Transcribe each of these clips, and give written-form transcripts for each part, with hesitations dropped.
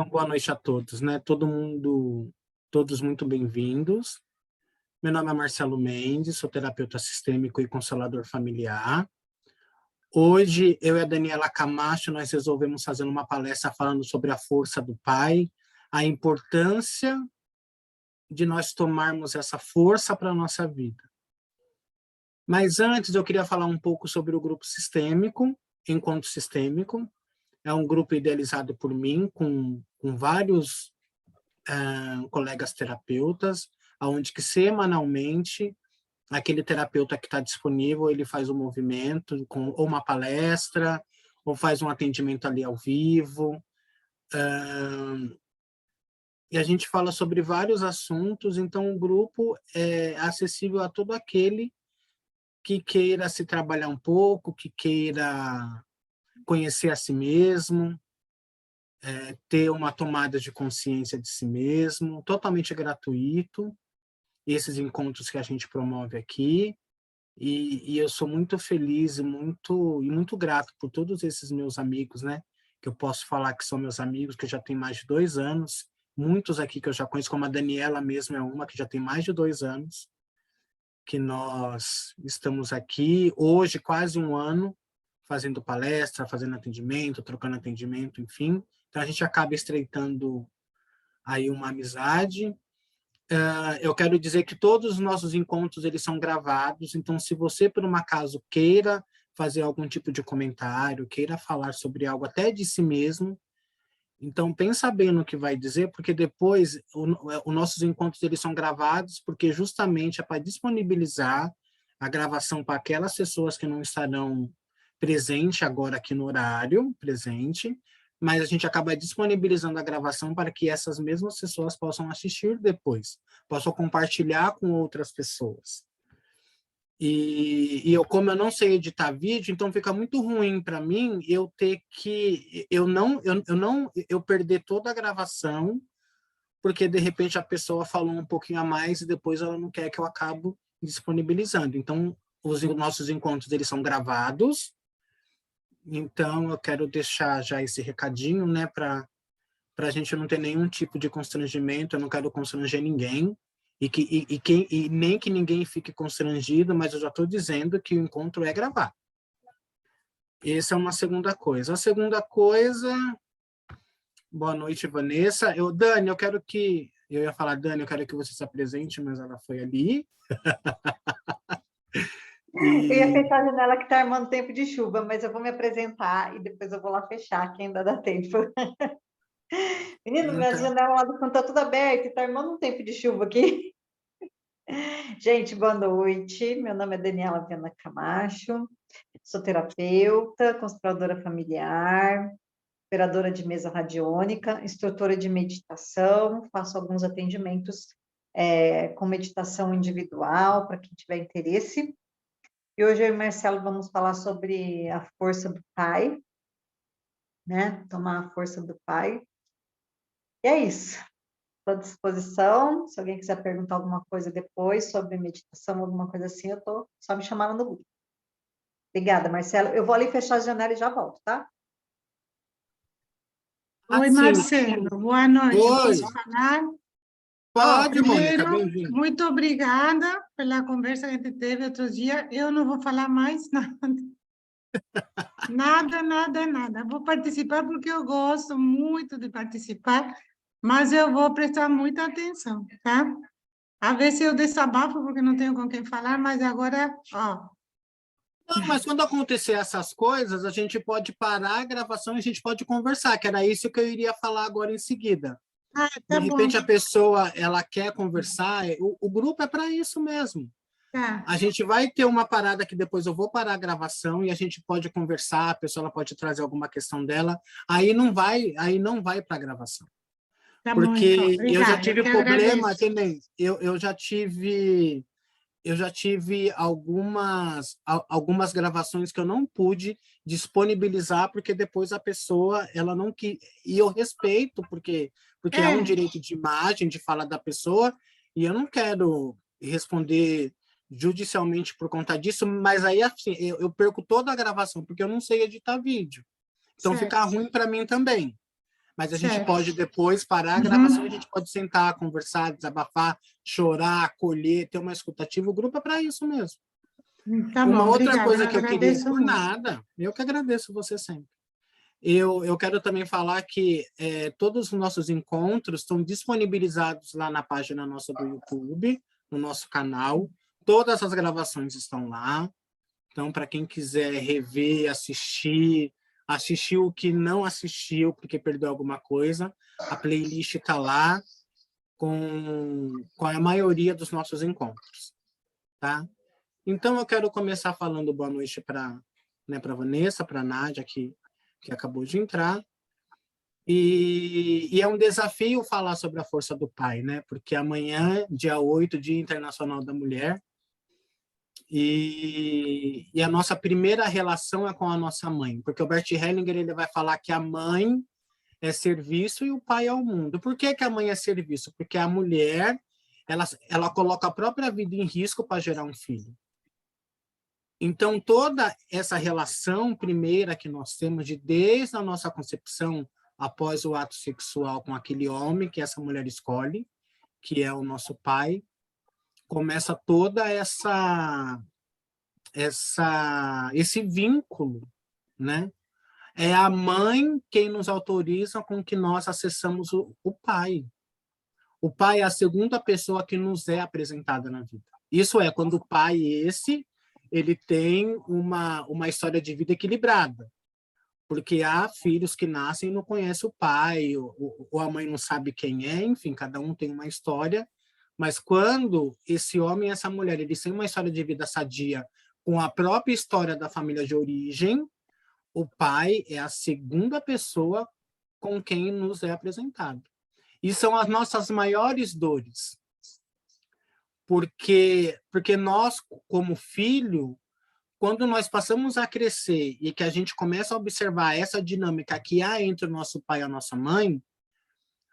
Então, boa noite a todos, né? Todos muito bem-vindos. Meu nome é Marcelo Mendes, sou terapeuta sistêmico e consolador familiar. Hoje, eu e a Daniela Camacho, nós resolvemos fazer uma palestra falando sobre a força do pai, a importância de nós tomarmos essa força para a nossa vida. Mas antes, eu queria falar um pouco sobre o grupo sistêmico, Encontro Sistêmico. É um grupo idealizado por mim, com vários colegas terapeutas, onde que semanalmente aquele terapeuta que está disponível, ele faz um movimento, ou uma palestra, ou faz um atendimento ali ao vivo. E a gente fala sobre vários assuntos, então o grupo é acessível a todo aquele que queira se trabalhar um pouco, que queira conhecer a si mesmo, ter uma tomada de consciência de si mesmo, totalmente gratuito, esses encontros que a gente promove aqui, e eu sou muito feliz e muito grato por todos esses meus amigos, né, que eu posso falar que são meus amigos, que já tem mais de 2 anos, muitos aqui que eu já conheço, como a Daniela mesmo é uma, que já tem mais de 2 anos, que nós estamos aqui, hoje quase 1 ano, fazendo palestra, fazendo atendimento, trocando atendimento, enfim. Então, a gente acaba estreitando aí uma amizade. Eu quero dizer que todos os nossos encontros, eles são gravados, então, se você, por um acaso, queira fazer algum tipo de comentário, queira falar sobre algo até de si mesmo, então, pensa bem no que vai dizer, porque depois os nossos encontros, eles são gravados, porque justamente é para disponibilizar a gravação para aquelas pessoas que não estarão presente agora aqui no horário presente, mas a gente acaba disponibilizando a gravação para que essas mesmas pessoas possam assistir depois, possam compartilhar com outras pessoas. E como eu não sei editar vídeo, então fica muito ruim para mim eu ter que eu perder toda a gravação, porque de repente a pessoa falou um pouquinho a mais e depois ela não quer que eu acabo disponibilizando. Então, os nossos encontros, eles são gravados. Então, eu quero deixar já esse recadinho, né, para a gente não ter nenhum tipo de constrangimento, eu não quero constranger ninguém, e nem que ninguém fique constrangido, mas eu já estou dizendo que o encontro é gravado. Essa é uma segunda coisa. A segunda coisa... Boa noite, Vanessa. Dani, eu quero que... Eu ia falar, Dani, eu quero que você se apresente, mas ela foi ali. Eu ia fechar a janela que está armando tempo de chuva, mas eu vou me apresentar e depois eu vou lá fechar, que ainda dá tempo. Menino, minha janela lá do canto está tudo aberta e está armando um tempo de chuva aqui. Gente, boa noite. Meu nome é Daniela Viana Camacho, sou terapeuta, consteladora familiar, operadora de mesa radiônica, instrutora de meditação, faço alguns atendimentos com meditação individual, para quem tiver interesse. E hoje eu e o Marcelo vamos falar sobre a força do pai, né? Tomar a força do pai. E é isso. Estou à disposição. Se alguém quiser perguntar alguma coisa depois sobre meditação, alguma coisa assim, eu estou só me chamando no grupo. Obrigada, Marcelo. Eu vou ali fechar a janela e já volto, tá? Oi, Marcelo. Boa noite. Oi. Posso falar? Pode, Primeiro, Mônica, bem-vinda. muito obrigada pela conversa que a gente teve outro dia. Eu não vou falar mais nada. Nada. Vou participar porque eu gosto muito de participar, mas eu vou prestar muita atenção, tá? A ver se eu desabafo, porque não tenho com quem falar, mas agora, ó. Não, mas quando acontecer essas coisas, a gente pode parar a gravação e a gente pode conversar, que era isso que eu iria falar agora em seguida. Ah, tá De repente, bom. a pessoa ela quer conversar, o grupo é para isso mesmo. Tá. A gente vai ter uma parada que depois eu vou parar a gravação e a gente pode conversar, a pessoa ela pode trazer alguma questão dela, aí não vai para a gravação. Tá bom, Porque então. eu já Obrigada, tive eu problema, agradeço. também. Eu já tive algumas gravações que eu não pude disponibilizar, porque depois a pessoa, ela não quis, e eu respeito, porque é um direito de imagem, de fala da pessoa, e eu não quero responder judicialmente por conta disso, mas aí assim, eu perco toda a gravação, porque eu não sei editar vídeo. Então Certo. fica ruim para mim também. Mas a gente Certo. pode depois parar a gravação, a gente pode sentar, conversar, desabafar, chorar, acolher, ter uma escutativa. O grupo é para isso mesmo. Tá Uma bom, outra obrigada, coisa eu que eu queria, agradeço por muito. nada, eu que agradeço você sempre. Eu quero também falar que todos os nossos encontros estão disponibilizados lá na página nossa do YouTube, no nosso canal. Todas as gravações estão lá. Então, para quem quiser rever, assistir o que não assistiu porque perdeu alguma coisa, a playlist está lá com a maioria dos nossos encontros, tá? Então, eu quero começar falando boa noite para a Vanessa, para a Nádia, que acabou de entrar. E é um desafio falar sobre a força do pai, né? Porque amanhã, dia 8, Dia Internacional da Mulher, e a nossa primeira relação é com a nossa mãe, porque o Bert Hellinger ele vai falar que a mãe é serviço e o pai é o mundo. Por que a mãe é serviço? Porque a mulher ela coloca a própria vida em risco para gerar um filho. Então, toda essa relação primeira que nós temos desde a nossa concepção após o ato sexual com aquele homem que essa mulher escolhe, que é o nosso pai, começa toda esse vínculo, né? É a mãe quem nos autoriza com que nós acessamos o pai. O pai é a segunda pessoa que nos é apresentada na vida. Isso é, quando o pai ele tem uma história de vida equilibrada. Porque há filhos que nascem e não conhecem o pai, ou a mãe não sabe quem é, enfim, cada um tem uma história. Mas quando esse homem e essa mulher eles têm uma história de vida sadia com a própria história da família de origem, o pai é a segunda pessoa com quem nos é apresentado. E são as nossas maiores dores. Porque nós, como filho, quando nós passamos a crescer e que a gente começa a observar essa dinâmica que há entre o nosso pai e a nossa mãe,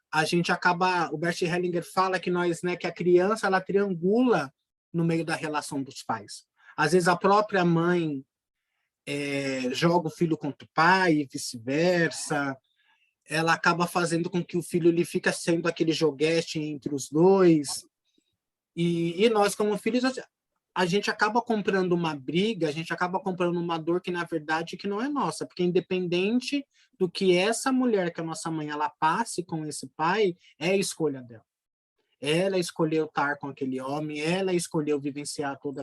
a gente acaba, o Bert Hellinger fala que nós, né, que a criança ela triangula no meio da relação dos pais. Às vezes a própria mãe joga o filho contra o pai e vice-versa. Ela acaba fazendo com que o filho ele fica sendo aquele joguete entre os dois. E nós, como filhos, a gente acaba comprando uma briga, a gente acaba comprando uma dor que, na verdade, que não é nossa. Porque independente do que essa mulher, que é a nossa mãe, ela passe com esse pai, é a escolha dela. Ela escolheu estar com aquele homem, ela escolheu vivenciar toda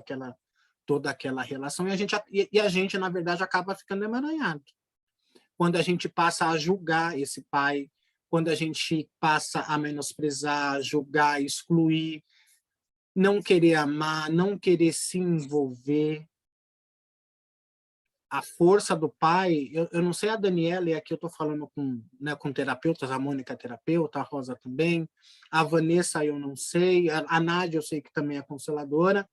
aquela relação, e a gente, na verdade, acaba ficando emaranhado. Quando a gente passa a julgar esse pai, quando a gente passa a menosprezar, julgar, excluir, não querer amar, não querer se envolver. A força do pai, eu não sei a Daniela, e aqui eu estou falando com terapeutas, a Mônica é terapeuta, a Rosa também, a Vanessa eu não sei, a Nádia eu sei que também é consoladora.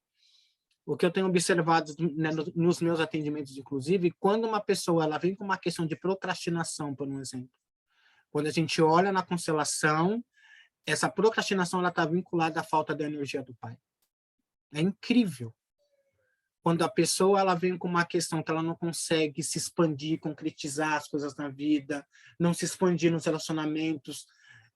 O que eu tenho observado, né, nos meus atendimentos, inclusive, quando uma pessoa ela vem com uma questão de procrastinação, por um exemplo, quando a gente olha na constelação, essa procrastinação está vinculada à falta da energia do pai. É incrível. Quando a pessoa ela vem com uma questão que ela não consegue se expandir, concretizar as coisas na vida, não se expandir nos relacionamentos,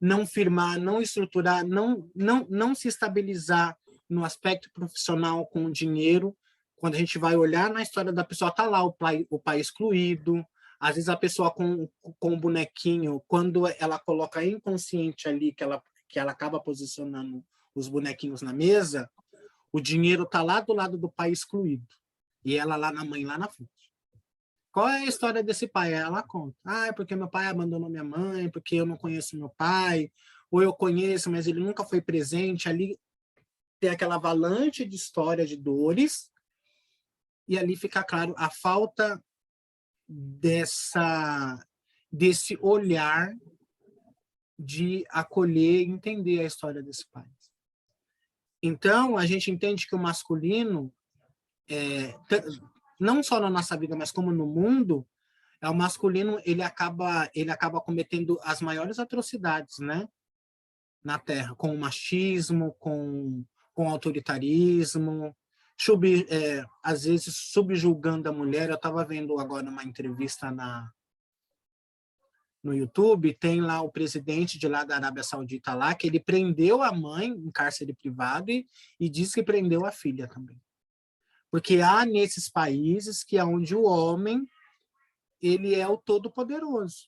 não firmar, não estruturar, não se estabilizar no aspecto profissional com o dinheiro. Quando a gente vai olhar na história da pessoa, está lá o pai excluído, às vezes a pessoa com o bonequinho, quando ela coloca inconsciente ali, que ela acaba posicionando os bonequinhos na mesa, o dinheiro está lá do lado do pai excluído. E ela lá na mãe, lá na frente. Qual é a história desse pai? Ela conta. É porque meu pai abandonou minha mãe, porque eu não conheço meu pai, ou eu conheço, mas ele nunca foi presente. Ali tem aquela avalanche de história de dores, e ali fica claro a falta desse olhar de acolher e entender a história desse pai. Então, a gente entende que o masculino, não só na nossa vida, mas como no mundo, o masculino ele acaba cometendo as maiores atrocidades, né, na Terra, com o machismo, com o autoritarismo, às vezes subjugando a mulher. Eu estava vendo agora uma entrevista no YouTube, tem lá o presidente de lá da Arábia Saudita lá, que ele prendeu a mãe em cárcere privado e diz que prendeu a filha também. Porque há nesses países que é onde o homem ele é o todo-poderoso.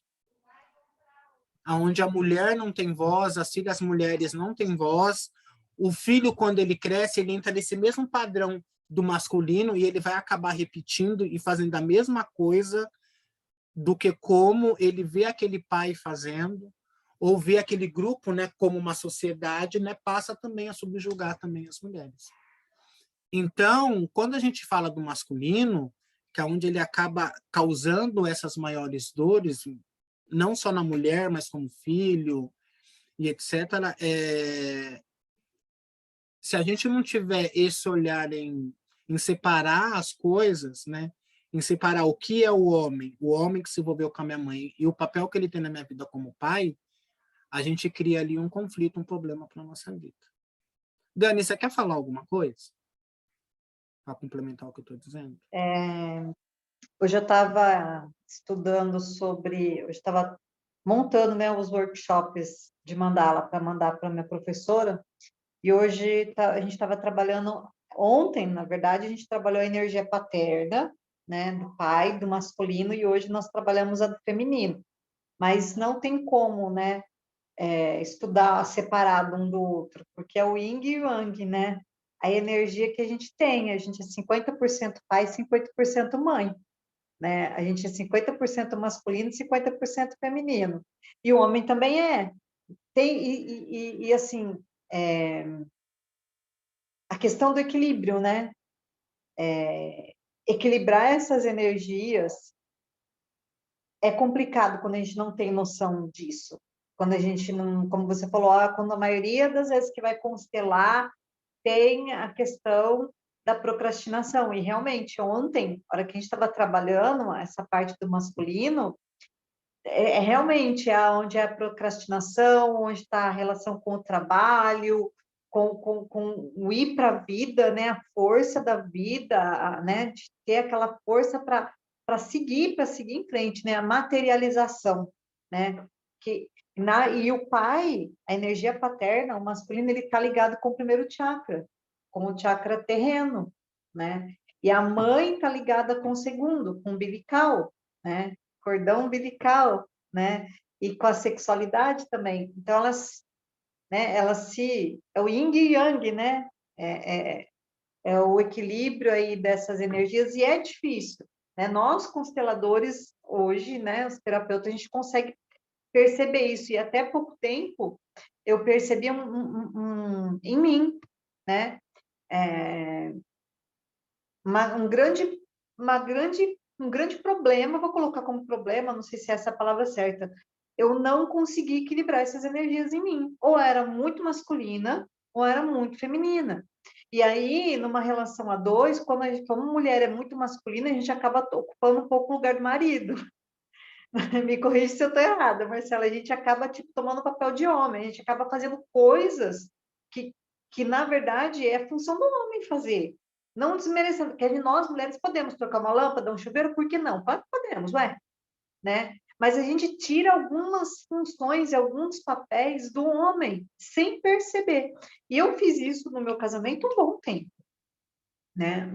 Onde a mulher não tem voz, as filhas mulheres não têm voz, o filho, quando ele cresce, ele entra nesse mesmo padrão do masculino e ele vai acabar repetindo e fazendo a mesma coisa do que como ele vê aquele pai fazendo, ou vê aquele grupo, né, como uma sociedade, né, passa também a subjugar também as mulheres. Então, quando a gente fala do masculino, que é onde ele acaba causando essas maiores dores, não só na mulher, mas como filho e etc., se a gente não tiver esse olhar em separar as coisas, né, em separar o que é o homem que se envolveu com a minha mãe e o papel que ele tem na minha vida como pai, a gente cria ali um conflito, um problema para a nossa vida. Dani, você quer falar alguma coisa? Para complementar o que eu estou dizendo? Hoje eu estava estudando sobre... Hoje estava montando, né, os workshops de mandala para mandar para minha professora, e hoje a gente estava trabalhando... Ontem, na verdade, a gente trabalhou a energia paterna, né, do pai, do masculino, e hoje nós trabalhamos a do feminino. Mas não tem como, né, estudar separado um do outro, porque é o yin e o yang, né? A energia que a gente é 50% pai, 50% mãe, né? A gente é 50% masculino, 50% feminino. E o homem também é. E assim, a questão do equilíbrio, né? Equilibrar essas energias é complicado quando a gente não tem noção disso. Quando a gente não, como você falou, quando a maioria das vezes que vai constelar tem a questão da procrastinação. E realmente, ontem, na hora que a gente estava trabalhando essa parte do masculino, realmente onde é a procrastinação, onde está a relação com o trabalho, com o ir para a vida, né? A força da vida, né? De ter aquela força para seguir em frente, né? A materialização, né? E o pai, a energia paterna, o masculino, ele está ligado com o primeiro chakra, com o chakra terreno, né? E a mãe está ligada com o segundo, com o umbilical, né? Cordão umbilical, né? E com a sexualidade também. Então, é o yin e yang, né? É o equilíbrio aí dessas energias, e é difícil, né? Nós, consteladores, hoje, né, os terapeutas, a gente consegue perceber isso, e até pouco tempo eu percebi em mim, né? Um grande problema, vou colocar como problema, não sei se é essa a palavra certa, eu não consegui equilibrar essas energias em mim. Ou era muito masculina, ou era muito feminina. E aí, numa relação a dois, como a mulher é muito masculina, a gente acaba ocupando um pouco o lugar do marido. Me corrija se eu estou errada, Marcela, a gente acaba tipo, tomando papel de homem, a gente acaba fazendo coisas que na verdade, é função do homem fazer. Não desmerecendo, porque nós, mulheres, podemos trocar uma lâmpada, um chuveiro, por que não? Podemos, ué, né? Mas a gente tira algumas funções e alguns papéis do homem, sem perceber. E eu fiz isso no meu casamento um bom tempo, né?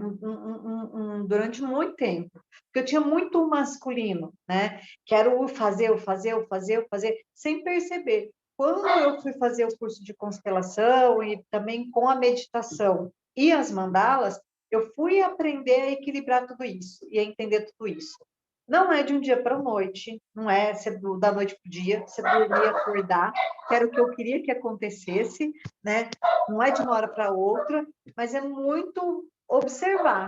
Durante muito tempo. Porque eu tinha muito masculino, né? Quero o fazer, sem perceber. Quando eu fui fazer o curso de constelação e também com a meditação e as mandalas, eu fui aprender a equilibrar tudo isso e a entender tudo isso. Não é de um dia para a noite, não é da noite para o dia, você dormir, acordar, que era o que eu queria que acontecesse, né? Não é de uma hora para outra, mas é muito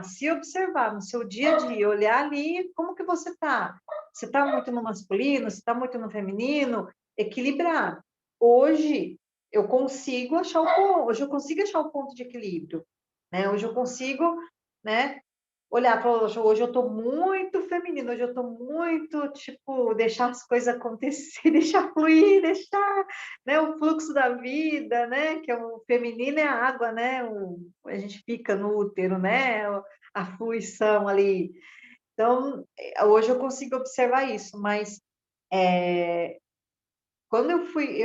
se observar no seu dia a dia, olhar ali como que você está. Você está muito no masculino, você está muito no feminino, equilibrar. Hoje eu consigo achar o ponto de equilíbrio, né? Hoje eu consigo, né, olhar para hoje eu estou muito feminino, hoje eu estou muito, tipo, deixar as coisas acontecer, deixar fluir, deixar, né, o fluxo da vida, né, que é o feminino é a água, né, a gente fica no útero, né, a fluição ali. Então, hoje eu consigo observar isso, mas Quando eu fui,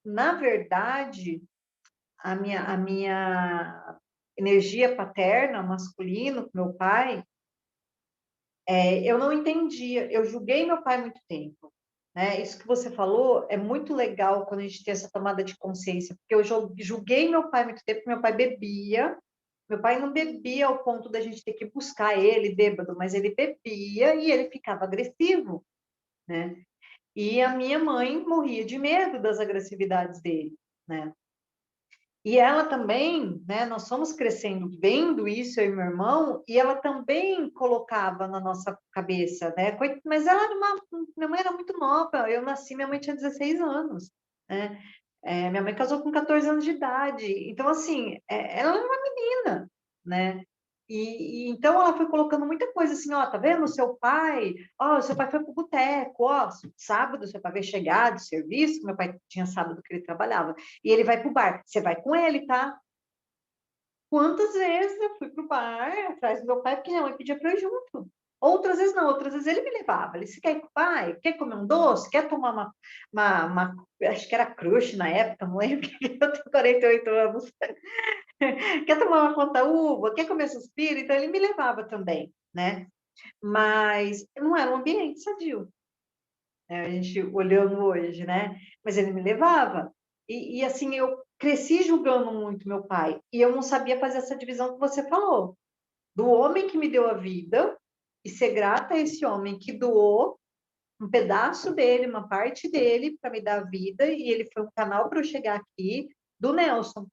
na verdade, a minha energia paterna, masculino, meu pai, eu não entendia, eu julguei meu pai muito tempo, né? Isso que você falou é muito legal quando a gente tem essa tomada de consciência, porque eu julguei meu pai muito tempo, meu pai bebia, meu pai não bebia ao ponto da gente ter que buscar ele bêbado, mas ele bebia e ele ficava agressivo, né? E a minha mãe morria de medo das agressividades dele, né? E ela também, né, nós fomos crescendo vendo isso, eu e meu irmão, e ela também colocava na nossa cabeça, né? Mas ela era minha mãe era muito nova, eu nasci, minha mãe tinha 16 anos, né? Minha mãe casou com 14 anos de idade, então, assim, ela era uma menina, né? Então ela foi colocando muita coisa assim, ó, tá vendo? Seu pai foi pro boteco, ó, sábado seu pai vai chegar do serviço, meu pai tinha sábado que ele trabalhava, e ele vai pro bar, você vai com ele, tá? Quantas vezes eu fui pro bar atrás do meu pai, porque minha mãe pedia para eu ir junto. Outras vezes não, outras vezes ele me levava. Ele, se quer ir com o pai? Quer comer um doce? Quer tomar acho que era crush na época, não lembro, eu tenho 48 anos. Quer tomar uma conta-uva? Quer comer suspiro? Então ele me levava também, né? Mas não era um ambiente sadio, né? A gente olhando hoje, né? Mas ele me levava. Assim, eu cresci julgando muito meu pai. E eu não sabia fazer essa divisão que você falou. Do homem que me deu a vida, e ser grata a esse homem que doou um pedaço dele, uma parte dele, para me dar a vida, e ele foi um canal para eu chegar aqui, do Nelson,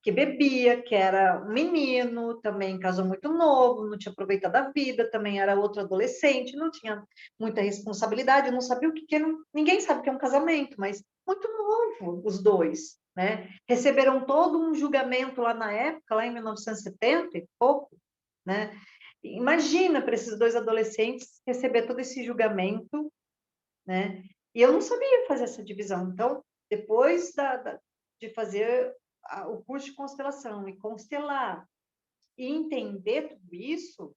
que bebia, que era um menino, também casou muito novo, não tinha aproveitado a vida, também era outro adolescente, não tinha muita responsabilidade, não sabia o que era, ninguém sabe o que é um casamento, mas muito novo, os dois, né? Receberam todo um julgamento lá na época, lá em 1970 e pouco, né? Imagina para esses dois adolescentes receber todo esse julgamento, né? E eu não sabia fazer essa divisão. Então, depois de fazer o curso de constelação e constelar e entender tudo isso,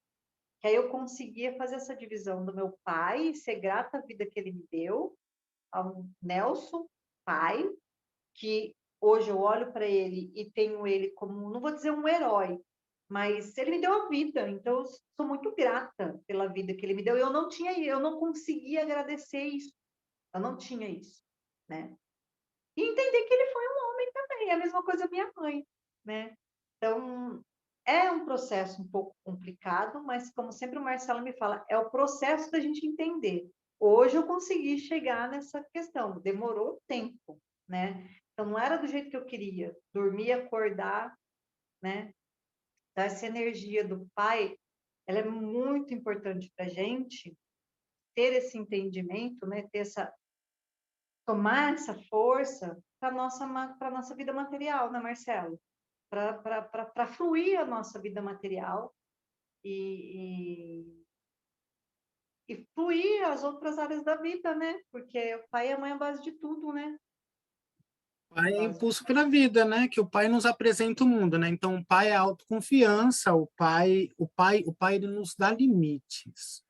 que aí eu conseguia fazer essa divisão do meu pai, ser grata à vida que ele me deu, ao Nelson, pai, que hoje eu olho para ele e tenho ele como, não vou dizer um herói, mas ele me deu a vida, então eu sou muito grata pela vida que ele me deu. Eu não conseguia agradecer isso, eu não tinha isso, né? E entender que ele foi um homem também, é a mesma coisa minha mãe, né? Então, é um processo um pouco complicado, mas como sempre o Marcelo me fala, é o processo da gente entender. Hoje eu consegui chegar nessa questão, demorou tempo, né? Então, não era do jeito que eu queria, dormir, acordar, né? Então, essa energia do pai, ela é muito importante para a gente ter esse entendimento, né? Tomar essa força para a nossa vida material, né, Marcelo? Para fluir a nossa vida material e, e fluir as outras áreas da vida, né? Porque o pai e a mãe é a base de tudo, né? O pai é impulso para a vida, né? Que o pai nos apresenta o mundo, né? Então o pai é autoconfiança, o pai ele nos dá limites.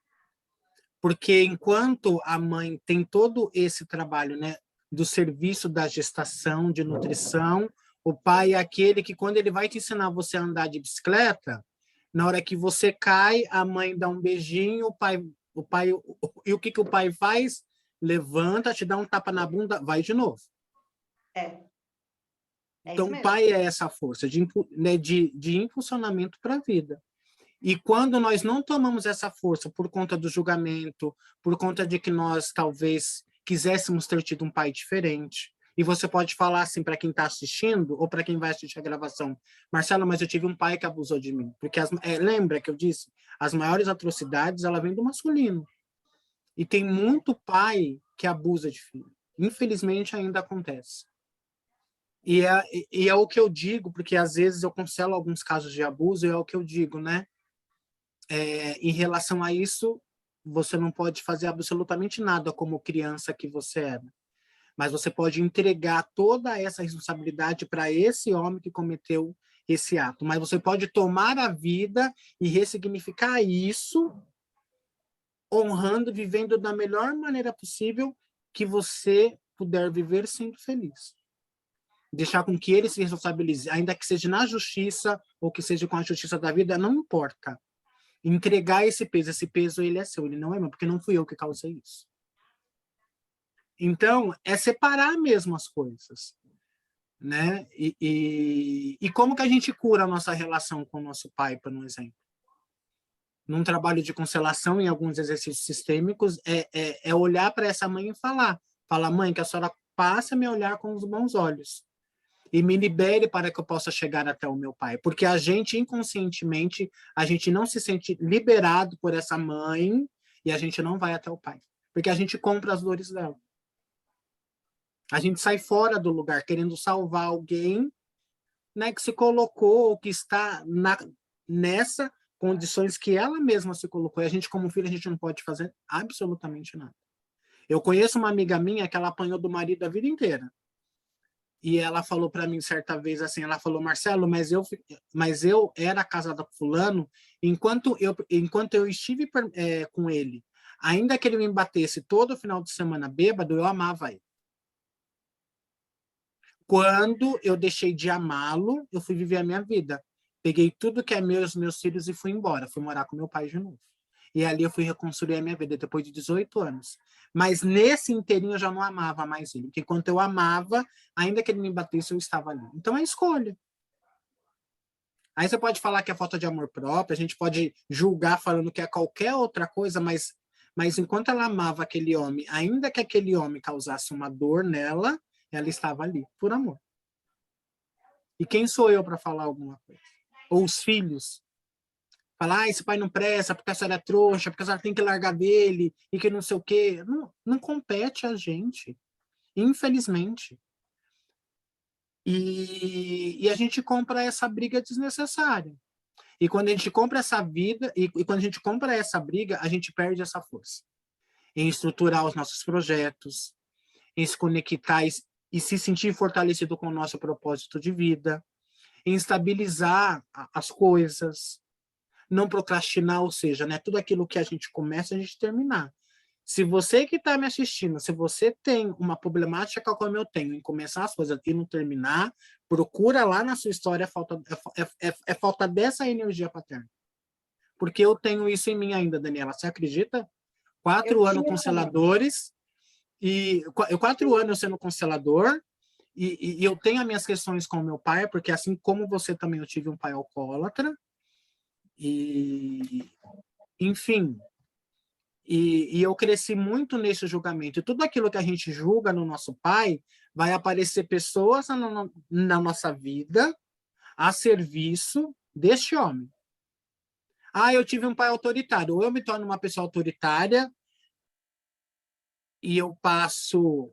Porque enquanto a mãe tem todo esse trabalho, né, do serviço da gestação, de nutrição, o pai é aquele que quando ele vai te ensinar você a andar de bicicleta, na hora que você cai, a mãe dá um beijinho, e o que o pai faz? Levanta, te dá um tapa na bunda, vai de novo. É Então, isso o mesmo. pai é essa força de impulsionamento para a vida. E quando nós não tomamos essa força por conta do julgamento, por conta de que nós talvez quiséssemos ter tido um pai diferente, e você pode falar assim para quem está assistindo ou para quem vai assistir a gravação, Marcelo, mas eu tive um pai que abusou de mim. Porque lembra que eu disse, as maiores atrocidades ela vem do masculino. E tem muito pai que abusa de filho. Infelizmente ainda acontece. E é o que eu digo, porque às vezes eu cancelo alguns casos de abuso, e é o que eu digo, né? Em relação a isso, você não pode fazer absolutamente nada como criança que você era. Mas você pode entregar toda essa responsabilidade para esse homem que cometeu esse ato. Mas você pode tomar a vida e ressignificar isso, honrando, vivendo da melhor maneira possível que você puder viver sendo feliz. Deixar com que ele se responsabilize, ainda que seja na justiça ou que seja com a justiça da vida, não importa. Entregar esse peso ele é seu, ele não é meu, porque não fui eu que causei isso. Então, é separar mesmo as coisas, né? E como que a gente cura a nossa relação com o nosso pai, por um exemplo? Num trabalho de constelação, em alguns exercícios sistêmicos, é olhar para essa mãe e falar, mãe, que a senhora passe a me olhar com os bons olhos e me libere para que eu possa chegar até o meu pai. Porque a gente, inconscientemente, a gente não se sente liberado por essa mãe e a gente não vai até o pai. Porque a gente compra as dores dela. A gente sai fora do lugar querendo salvar alguém, né, que se colocou ou que está nessa condições que ela mesma se colocou. E a gente, como filho, a gente não pode fazer absolutamente nada. Eu conheço uma amiga minha que ela apanhou do marido a vida inteira. E ela falou para mim certa vez assim, ela falou, Marcelo, mas eu era casada com fulano enquanto eu estive com ele. Ainda que ele me batesse todo final de semana bêbado, eu amava ele. Quando eu deixei de amá-lo, eu fui viver a minha vida. Peguei tudo que é meus filhos e fui embora. Fui morar com meu pai de novo. E ali eu fui reconstruir a minha vida depois de 18 anos. Mas nesse inteirinho eu já não amava mais ele. Porque enquanto eu amava, ainda que ele me batesse, eu estava ali. Então é escolha. Aí você pode falar que é falta de amor próprio, a gente pode julgar falando que é qualquer outra coisa, mas enquanto ela amava aquele homem, ainda que aquele homem causasse uma dor nela, ela estava ali, por amor. E quem sou eu para falar alguma coisa? Ou os filhos? Falar, esse pai não presta, porque a senhora é trouxa, porque a senhora tem que largar dele, e que não sei o quê. Não compete a gente, infelizmente. E a gente compra essa briga desnecessária. E quando a gente compra essa vida, e quando a gente compra essa briga, a gente perde essa força. Em estruturar os nossos projetos, em se conectar e se sentir fortalecido com o nosso propósito de vida, em estabilizar as coisas, não procrastinar, ou seja, né, tudo aquilo que a gente começa, a gente terminar. Se você que está me assistindo, se você tem uma problemática como eu tenho, em começar as coisas e não terminar, procura lá na sua história, falta dessa energia paterna. Porque eu tenho isso em mim ainda, Daniela. Você acredita? 4 anos consteladores, e 4 anos sendo constelador, e eu tenho as minhas questões com o meu pai, porque assim como você também, eu tive um pai alcoólatra, e enfim, e eu cresci muito nesse julgamento. E tudo aquilo que a gente julga no nosso pai, vai aparecer pessoas na nossa vida a serviço deste homem. Ah, eu tive um pai autoritário. Ou eu me torno uma pessoa autoritária e eu passo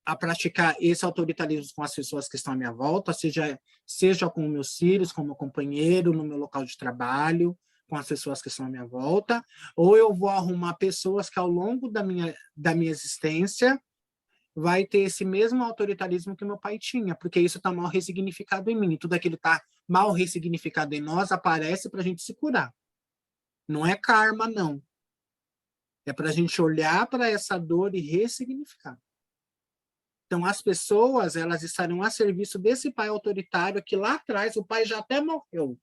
a praticar esse autoritarismo com as pessoas que estão à minha volta, seja com meus filhos, com meu companheiro, no meu local de trabalho, com as pessoas que estão à minha volta, ou eu vou arrumar pessoas que ao longo da minha existência vai ter esse mesmo autoritarismo que meu pai tinha, porque isso está mal ressignificado em mim, e tudo aquilo está mal ressignificado em nós aparece para a gente se curar. Não é karma, não. É para a gente olhar para essa dor e ressignificar. Então, as pessoas, elas estarão a serviço desse pai autoritário que lá atrás o pai já até morreu.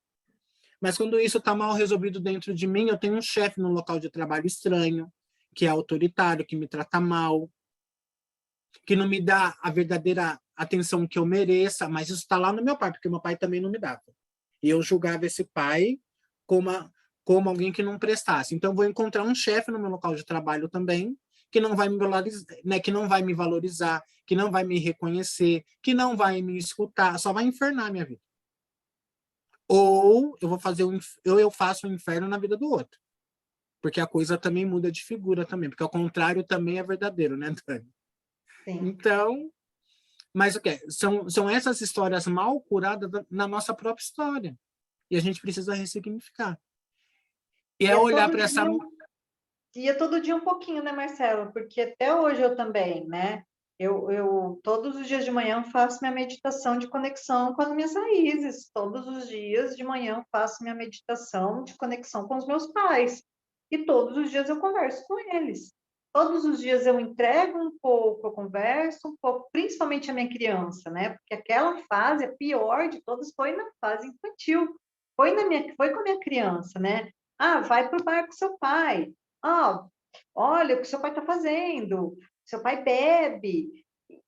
Mas quando isso está mal resolvido dentro de mim, eu tenho um chefe no local de trabalho estranho, que é autoritário, que me trata mal, que não me dá a verdadeira atenção que eu mereça, mas isso está lá no meu pai, porque meu pai também não me dava. E eu julgava esse pai como alguém que não prestasse. Então, eu vou encontrar um chefe no meu local de trabalho também, que não vai me valorizar, né, que não vai me valorizar, que não vai me reconhecer, que não vai me escutar, só vai infernar a minha vida. Ou eu faço um inferno na vida do outro. Porque a coisa também muda de figura também, porque ao contrário também é verdadeiro, né, Dani? Sim. Então, mas o que? São essas histórias mal curadas na nossa própria história. E a gente precisa ressignificar. E é olhar para essa... E é todo dia um pouquinho, né, Marcelo? Porque até hoje eu também, né? Eu todos os dias de manhã faço minha meditação de conexão com as minhas raízes. Todos os dias de manhã faço minha meditação de conexão com os meus pais. E todos os dias eu converso com eles. Todos os dias eu entrego um pouco, eu converso um pouco, principalmente a minha criança, né? Porque aquela fase, a pior de todas, foi na fase infantil. Foi com a minha criança, né? Ah, vai para o bar com seu pai. Ah, olha o que seu pai está fazendo. Seu pai bebe.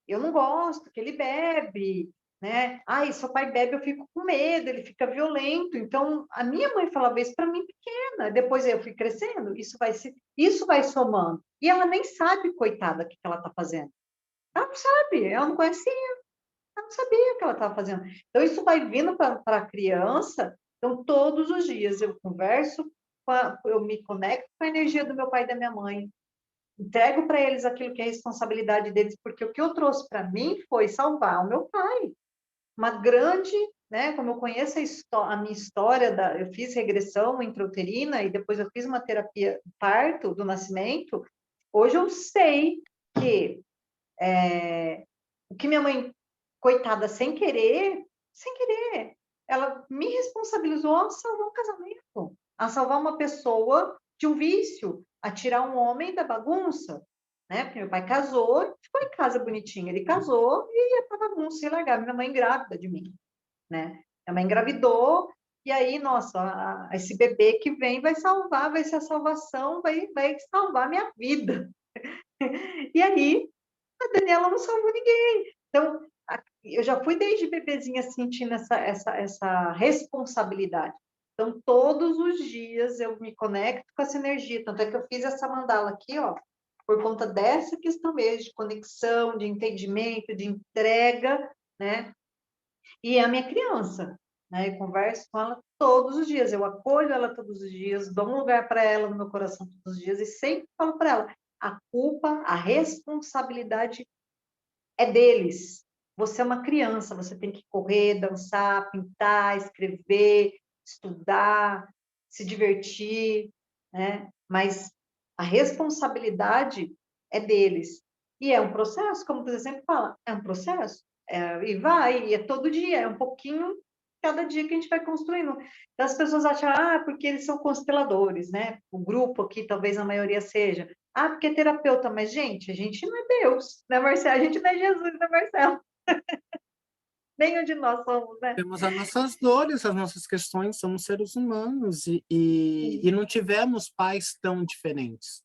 Eu não gosto que ele bebe, né? Ai, seu pai bebe, eu fico com medo, ele fica violento. Então, a minha mãe falava isso para mim pequena. Depois eu fui crescendo, isso vai somando. E ela nem sabe, coitada, o que ela está fazendo. Ela não sabe, ela não conhecia, ela não sabia o que ela estava fazendo. Então, isso vai vindo para a criança. Então, todos os dias eu converso, eu me conecto com a energia do meu pai e da minha mãe, entrego para eles aquilo que é responsabilidade deles, porque o que eu trouxe para mim foi salvar o meu pai. Uma grande, né, como eu conheço a minha história, eu fiz regressão intrauterina e depois eu fiz uma terapia do parto, do nascimento, hoje eu sei que o que minha mãe, coitada, sem querer, ela me responsabilizou a salvar um casamento, a salvar uma pessoa de um vício, a tirar um homem da bagunça, né? Porque meu pai casou, ficou em casa bonitinho, ele casou e ia para bagunça e largar minha mãe grávida de mim, né? Minha mãe engravidou e aí, nossa, esse bebê que vem vai salvar, vai ser a salvação, vai salvar minha vida. E aí, a Daniela não salvou ninguém. Então, eu já fui desde bebezinha sentindo essa responsabilidade. Então, todos os dias eu me conecto com essa energia. Tanto é que eu fiz essa mandala aqui, ó, por conta dessa questão mesmo, de conexão, de entendimento, de entrega, né? E é a minha criança, né? Eu converso com ela todos os dias, eu acolho ela todos os dias, dou um lugar para ela no meu coração todos os dias e sempre falo para ela: a culpa, a responsabilidade é deles. Você é uma criança, você tem que correr, dançar, pintar, escrever, estudar, se divertir, né? Mas a responsabilidade é deles. E é um processo, como você sempre fala, é um processo. E vai, e é todo dia, é um pouquinho cada dia que a gente vai construindo. Então, as pessoas acham, porque eles são consteladores, né? O grupo aqui, talvez a maioria seja. Porque é terapeuta, mas, gente, a gente não é Deus, né, Marcelo? A gente não é Jesus, né, Marcelo? Nenhum de nós somos, né? Temos as nossas dores, as nossas questões, somos seres humanos e não tivemos pais tão diferentes.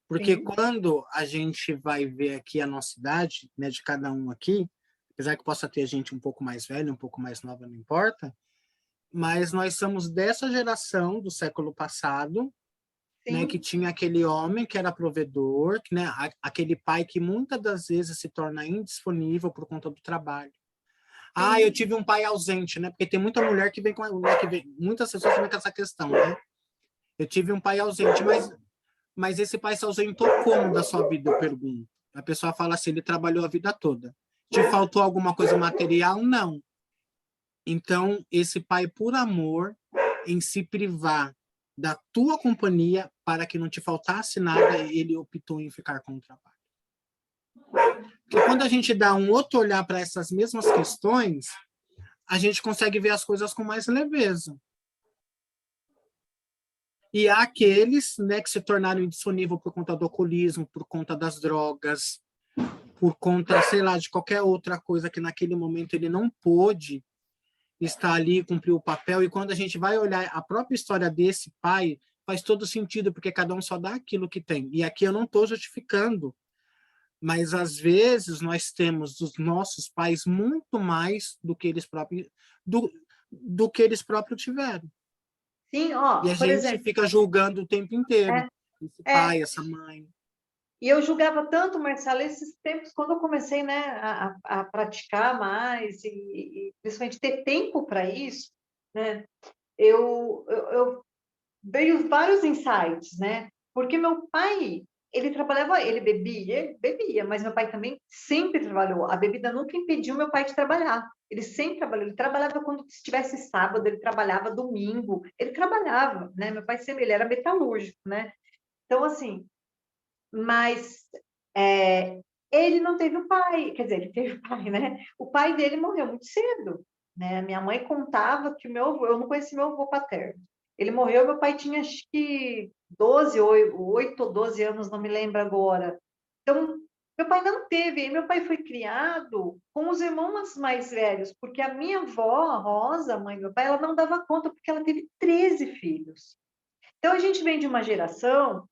Porque Sim. quando a gente vai ver aqui a nossa idade, né, de cada um aqui, apesar que possa ter gente um pouco mais velha, um pouco mais nova, não importa, mas nós somos dessa geração do século passado, né, que Sim. tinha aquele homem que era provedor, né, aquele pai que muitas das vezes se torna indisponível por conta do trabalho. Eu tive um pai ausente, né? Porque tem muita mulher que vem com, né, muitas pessoas vêm com essa questão, né? Eu tive um pai ausente, mas esse pai se ausentou como da sua vida, eu pergunto. A pessoa fala assim, ele trabalhou a vida toda. Te faltou alguma coisa material? Não. Então, esse pai, por amor, em se privar da tua companhia para que não te faltasse nada, ele optou em ficar com o trabalho. Porque quando a gente dá um outro olhar para essas mesmas questões, a gente consegue ver as coisas com mais leveza. E há aqueles, né, que se tornaram indisponíveis por conta do alcoolismo, por conta das drogas, por conta, sei lá, de qualquer outra coisa que naquele momento ele não pôde estar ali, cumprir o papel. E quando a gente vai olhar a própria história desse pai, faz todo sentido, porque cada um só dá aquilo que tem. E aqui eu não estou justificando, mas às vezes nós temos dos nossos pais muito mais do que eles próprios, do que eles próprios tiveram. Sim, E a por gente exemplo, fica julgando o tempo inteiro. Esse pai, é, essa mãe. e eu julgava tanto, Marcelo, esses tempos, quando eu comecei, né, a praticar mais e principalmente ter tempo para isso, né, eu veio vários insights, né? Porque meu pai, ele trabalhava, ele bebia, mas meu pai também sempre trabalhou. A bebida nunca impediu meu pai de trabalhar. Ele sempre trabalhou. Ele trabalhava quando estivesse sábado, ele trabalhava domingo, ele trabalhava, né? Meu pai sempre, ele era metalúrgico, né? Então, assim, mas ele não teve o pai, quer dizer, ele teve o pai, né? O pai dele morreu muito cedo, né? Minha mãe contava que o meu avô, eu não conheci meu avô paterno. Ele morreu, meu pai tinha acho que 12, 8 ou 12 anos, não me lembro agora. Então, meu pai não teve, e meu pai foi criado com os irmãos mais velhos, porque a minha avó, a Rosa, a mãe do meu pai, ela não dava conta, porque ela teve 13 filhos. Então, a gente vem de uma geração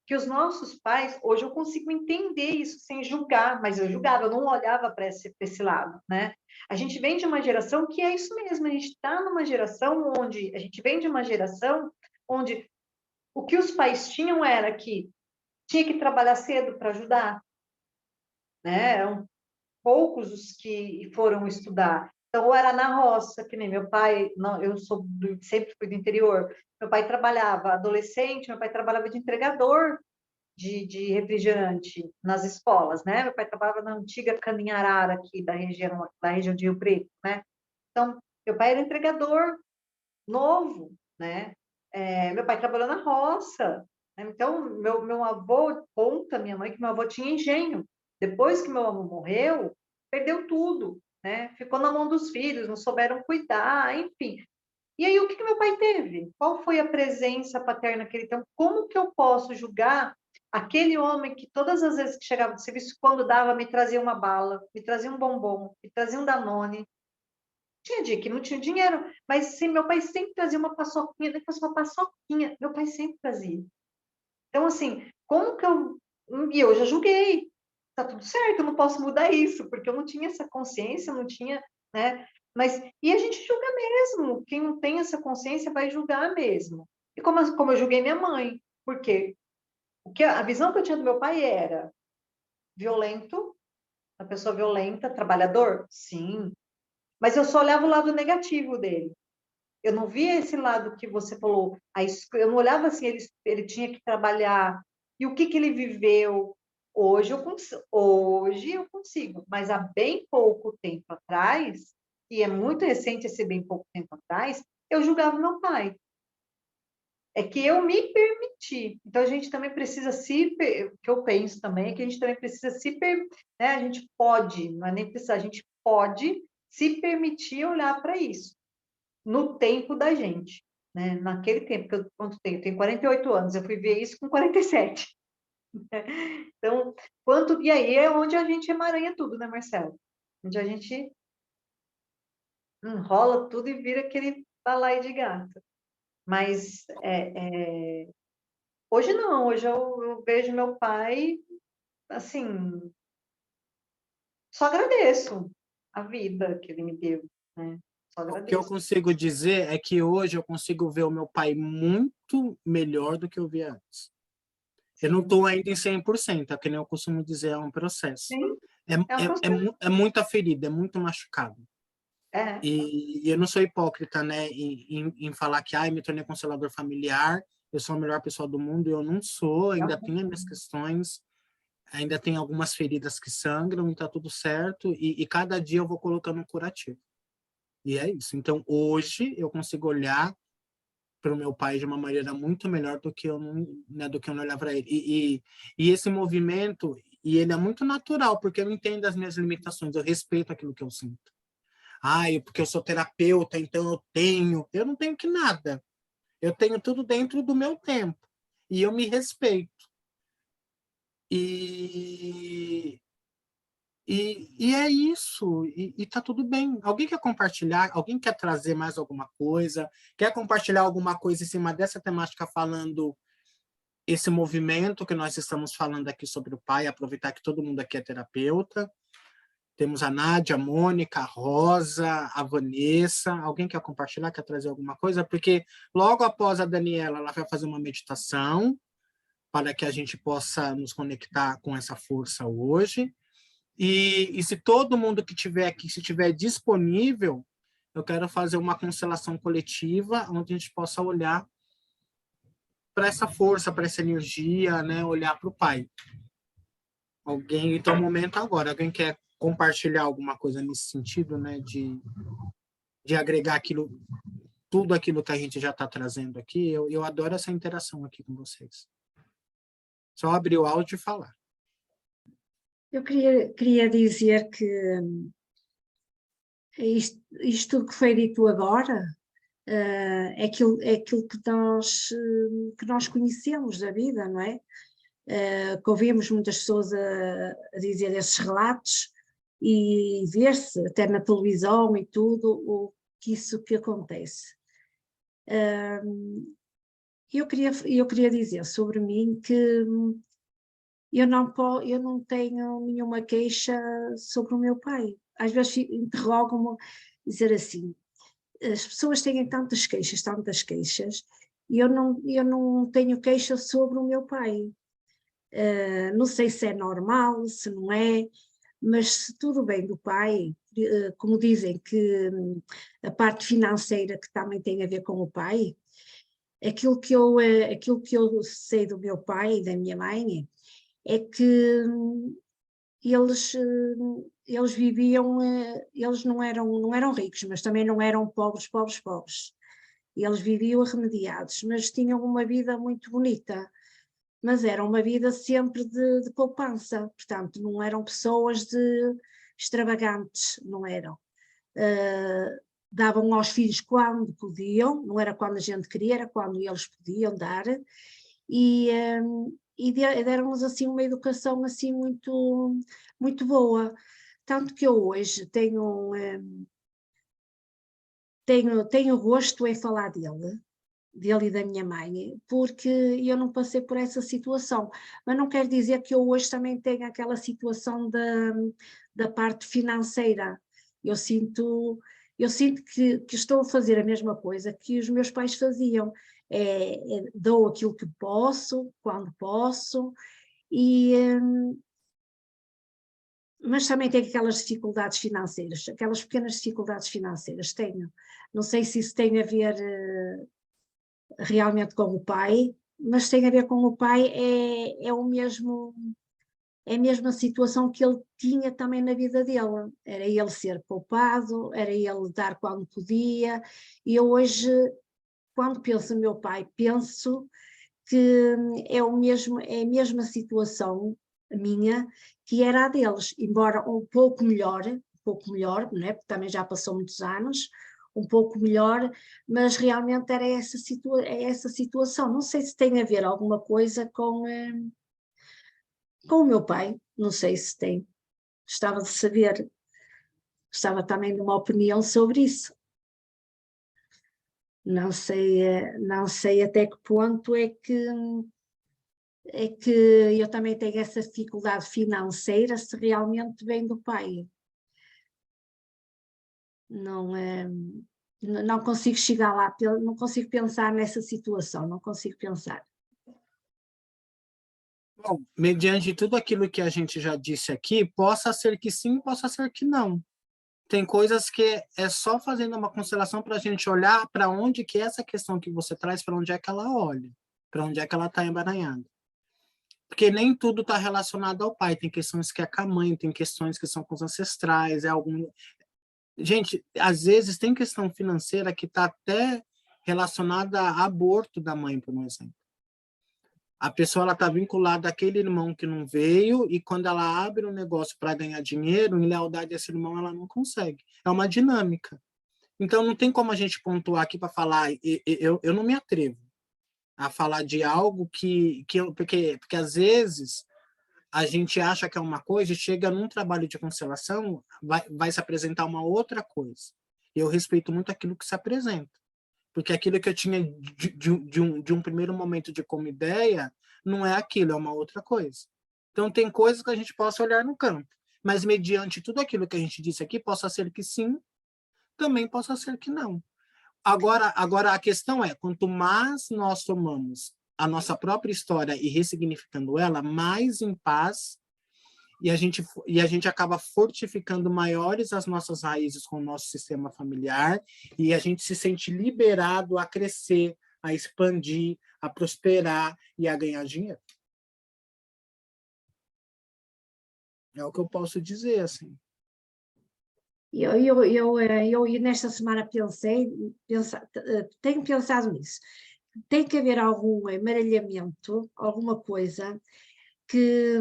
que os nossos pais, hoje eu consigo entender isso sem julgar, mas eu julgava, eu não olhava para esse lado, né? A gente vem de uma geração que é isso mesmo, a gente está numa geração onde, a gente vem de uma geração onde o que os pais tinham era que tinha que trabalhar cedo para ajudar, né? Eram poucos os que foram estudar. Então, ou era na roça, que nem meu pai, não, sempre fui do interior. Meu pai trabalhava adolescente, meu pai trabalhava de entregador de refrigerante nas escolas, né? Meu pai trabalhava na antiga Caninharara aqui da região de Rio Preto, né? Então, meu pai era entregador novo, né? Meu pai trabalhou na roça, né? Então, meu avô conta, minha mãe, que meu avô tinha engenho. Depois que meu avô morreu, perdeu tudo, né? Ficou na mão dos filhos, não souberam cuidar, enfim. E aí, o que meu pai teve? Qual foi a presença paterna que ele tem? Como que eu posso julgar aquele homem que todas as vezes que chegava do serviço, quando dava, me trazia uma bala, me trazia um bombom, me trazia um Danone? Tinha dia que não tinha dinheiro, mas sim, meu pai sempre trazia uma paçoquinha, nem fosse uma paçoquinha, meu pai sempre trazia. Então, assim, como que eu... E eu já julguei. Tá tudo certo, eu não posso mudar isso, porque eu não tinha essa consciência, não tinha, né? Mas, e a gente julga mesmo. Quem não tem essa consciência vai julgar mesmo. E como eu julguei minha mãe. Por quê? A visão que eu tinha do meu pai era violento, uma pessoa violenta, trabalhador? Sim. Mas eu só olhava o lado negativo dele. Eu não via esse lado que você falou. Eu não olhava assim, ele tinha que trabalhar. E o que ele viveu? Hoje eu consigo, mas há bem pouco tempo atrás, e é muito recente esse bem pouco tempo atrás, eu julgava meu pai. É que eu me permiti. Então, a gente também precisa o que eu penso também é que a gente também precisa né? A gente pode, não é nem precisar, a gente pode se permitir olhar para isso no tempo da gente, né? Naquele tempo que eu tenho 48 anos, eu fui ver isso com 47. Então, e aí é onde a gente emaranha tudo, né, Marcelo? Onde a gente enrola tudo e vira aquele balaio de gato. Mas hoje não, hoje eu vejo meu pai, assim, só agradeço a vida que ele me deu, né? Só O que eu agradeço. consigo dizer é que hoje eu consigo ver o meu pai muito melhor do que eu via antes. Eu não estou ainda em 100%, é que nem eu costumo dizer, é um processo. Sim, É, é um processo. é muita ferida, é muito machucado. É. E eu não sou hipócrita, né, em falar que me tornei constelador familiar, eu sou a melhor pessoa do mundo, eu não sou, ainda tenho as minhas questões, ainda tem algumas feridas que sangram e está tudo certo, e cada dia eu vou colocando um curativo. E é isso. Então, hoje, eu consigo olhar para o meu pai de uma maneira muito melhor do que eu não, né, do que eu não olhar para ele. E esse movimento, e ele é muito natural, porque eu entendo as minhas limitações, eu respeito aquilo que eu sinto. Porque eu sou terapeuta, então eu não tenho que nada. Eu tenho tudo dentro do meu tempo. E eu me respeito. E, e é isso, e tá tudo bem. Alguém quer compartilhar? Alguém quer trazer mais alguma coisa? Quer compartilhar alguma coisa em cima dessa temática, falando esse movimento que nós estamos falando aqui sobre o pai? Aproveitar que todo mundo aqui é terapeuta. Temos a Nádia, a Mônica, a Rosa, a Vanessa. Alguém quer compartilhar, quer trazer alguma coisa? Porque logo após a Daniela, ela vai fazer uma meditação para que a gente possa nos conectar com essa força hoje. E se todo mundo que estiver aqui, se estiver disponível, eu quero fazer uma constelação coletiva, onde a gente possa olhar para essa força, para essa energia, né? Olhar para o Pai. Alguém, então, o momento agora, alguém quer compartilhar alguma coisa nesse sentido, né? De agregar tudo aquilo que a gente já está trazendo aqui. Eu adoro essa interação aqui com vocês. Só abrir o áudio e falar. Eu queria dizer que isto tudo que foi dito agora é aquilo que nós conhecemos da vida, não é? Que ouvimos muitas pessoas a dizer esses relatos e ver-se até na televisão e tudo isso que acontece. Eu queria dizer sobre mim que eu não tenho nenhuma queixa sobre o meu pai. Às vezes interrogam-me dizer assim, as pessoas têm tantas queixas, e eu não tenho queixa sobre o meu pai. Não sei se é normal, se não é, mas se tudo bem do pai, como dizem que a parte financeira que também tem a ver com o pai, aquilo que eu sei do meu pai e da minha mãe é que eles viviam, eles não eram ricos, mas também não eram pobres. Eles viviam arremediados, mas tinham uma vida muito bonita, mas era uma vida sempre de poupança, portanto não eram pessoas extravagantes, não eram. Davam aos filhos quando podiam, não era quando a gente queria, era quando eles podiam dar, e deram-nos assim uma educação assim muito boa, tanto que eu hoje tenho gosto em falar dele e da minha mãe, porque eu não passei por essa situação, mas não quer dizer que eu hoje também tenha aquela situação da parte financeira. Eu sinto que estou a fazer a mesma coisa que os meus pais faziam, dou aquilo que posso, quando posso, mas também tenho aquelas dificuldades financeiras, aquelas pequenas dificuldades financeiras, tenho. Não sei se isso tem a ver realmente com o pai, mas tem a ver com o pai, é a mesma situação que ele tinha também na vida dele, era ele ser poupado, era ele dar quando podia, e eu hoje, quando penso no meu pai, penso que é a mesma situação minha que era a deles, embora um pouco melhor, não é? Porque também já passou muitos anos, um pouco melhor, mas realmente era essa situação. Não sei se tem a ver alguma coisa com o meu pai, não sei se tem. Gostava de saber, gostava também de uma opinião sobre isso. Não sei até que ponto é que eu também tenho essa dificuldade financeira, se realmente vem do pai. Não consigo chegar lá, não consigo pensar nessa situação, não consigo pensar. Bom, mediante tudo aquilo que a gente já disse aqui, possa ser que sim, possa ser que não. Tem coisas que é só fazendo uma constelação para a gente olhar para onde que essa questão que você traz, para onde é que ela olha, para onde é que ela está emaranhada. Porque nem tudo está relacionado ao pai, tem questões que é com a mãe, tem questões que são com os ancestrais, Gente, às vezes tem questão financeira que está até relacionada a aborto da mãe, por exemplo. A pessoa está vinculada àquele irmão que não veio e quando ela abre um negócio para ganhar dinheiro, em lealdade a esse irmão, ela não consegue. É uma dinâmica. Então, não tem como a gente pontuar aqui para falar, eu não me atrevo a falar de algo porque às vezes a gente acha que é uma coisa e chega num trabalho de constelação, vai se apresentar uma outra coisa. Eu respeito muito aquilo que se apresenta, porque aquilo que eu tinha de um primeiro momento de como ideia, não é aquilo, é uma outra coisa. Então, tem coisas que a gente possa olhar no campo, mas mediante tudo aquilo que a gente disse aqui, possa ser que sim, também possa ser que não. Agora a questão é, quanto mais nós tomamos a nossa própria história e ressignificando ela, mais em paz, e a gente acaba fortificando maiores as nossas raízes com o nosso sistema familiar, e a gente se sente liberado a crescer, a expandir, a prosperar e a ganhar dinheiro. É o que eu posso dizer, assim. Eu nesta semana tenho pensado nisso. Tem que haver algum embaralhamento, alguma coisa que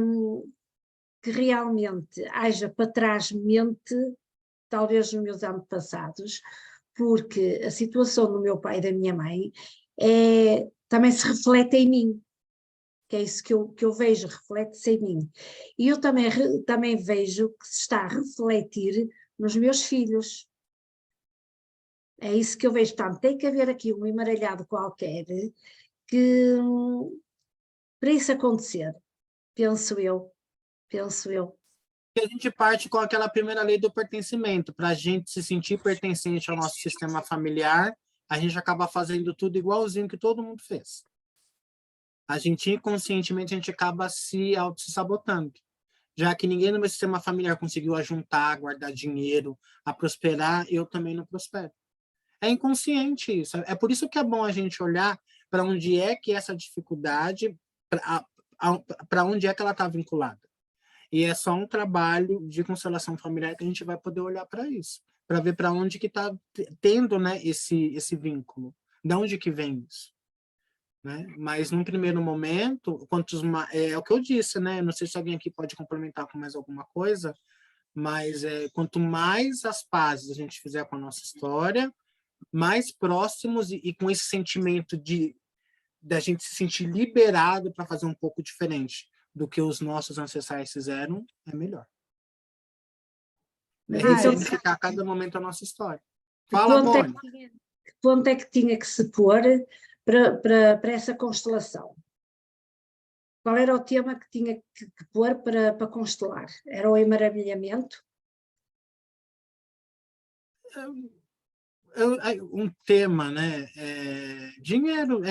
realmente haja para trás mente, talvez nos meus antepassados, porque a situação do meu pai e da minha mãe também se reflete em mim, que é isso que eu vejo, reflete-se em mim. E eu também vejo que se está a refletir nos meus filhos. É isso que eu vejo. Portanto, tem que haver aqui um embaralhado qualquer que, para isso acontecer, penso eu. E a gente parte com aquela primeira lei do pertencimento. Para a gente se sentir pertencente ao nosso sistema familiar, a gente acaba fazendo tudo igualzinho que todo mundo fez. A gente, inconscientemente, a gente acaba se auto-sabotando. Já que ninguém no meu sistema familiar conseguiu ajuntar, guardar dinheiro, a prosperar, eu também não prospero. É inconsciente isso. É por isso que é bom a gente olhar para onde é que essa dificuldade, para onde é que ela está vinculada. E é só um trabalho de constelação familiar que a gente vai poder olhar para isso, para ver para onde que está tendo, né, esse vínculo, de onde que vem isso. Né? Mas num primeiro momento, é o que eu disse, né? Não sei se alguém aqui pode complementar com mais alguma coisa, mas quanto mais as pazes a gente fizer com a nossa história, mais próximos e com esse sentimento da gente se sentir liberado para fazer um pouco diferente do que os nossos ancestrais fizeram, é melhor. Ressignificar a cada momento a nossa história. Fala, Mônica. Que ponto é que tinha que se pôr para essa constelação? Qual era o tema que tinha que pôr para constelar? Era o emaravilhamento? Um tema, né? Dinheiro,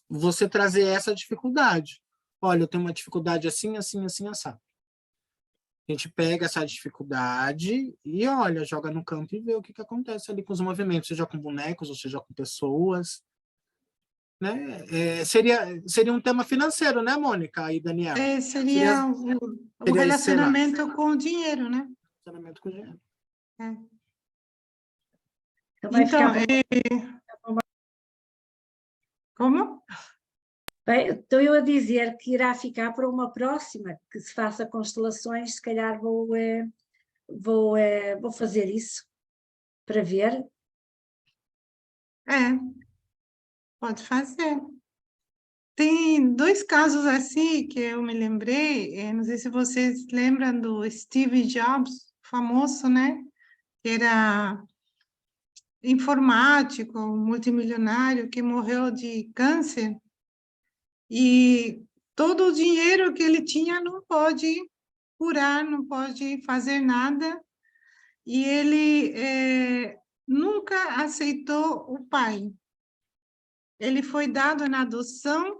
você trazer essa dificuldade. Olha, eu tenho uma dificuldade assim, assim, assim, assado. A gente pega essa dificuldade e, olha, joga no campo e vê o que acontece ali com os movimentos, seja com bonecos, ou seja com pessoas. Né? Seria um tema financeiro, né, Mônica e Daniel? Seria o relacionamento com o dinheiro, né? Relacionamento com o dinheiro. Então, como? Bem, estou eu a dizer que irá ficar para uma próxima, que se faça constelações, se calhar vou fazer isso, para ver. Pode fazer. Tem 2 casos assim que eu me lembrei, não sei se vocês lembram do Steve Jobs, famoso, né? Que era informático, multimilionário, que morreu de câncer. E todo o dinheiro que ele tinha não pode curar, não pode fazer nada. E ele nunca aceitou o pai. Ele foi dado na adoção,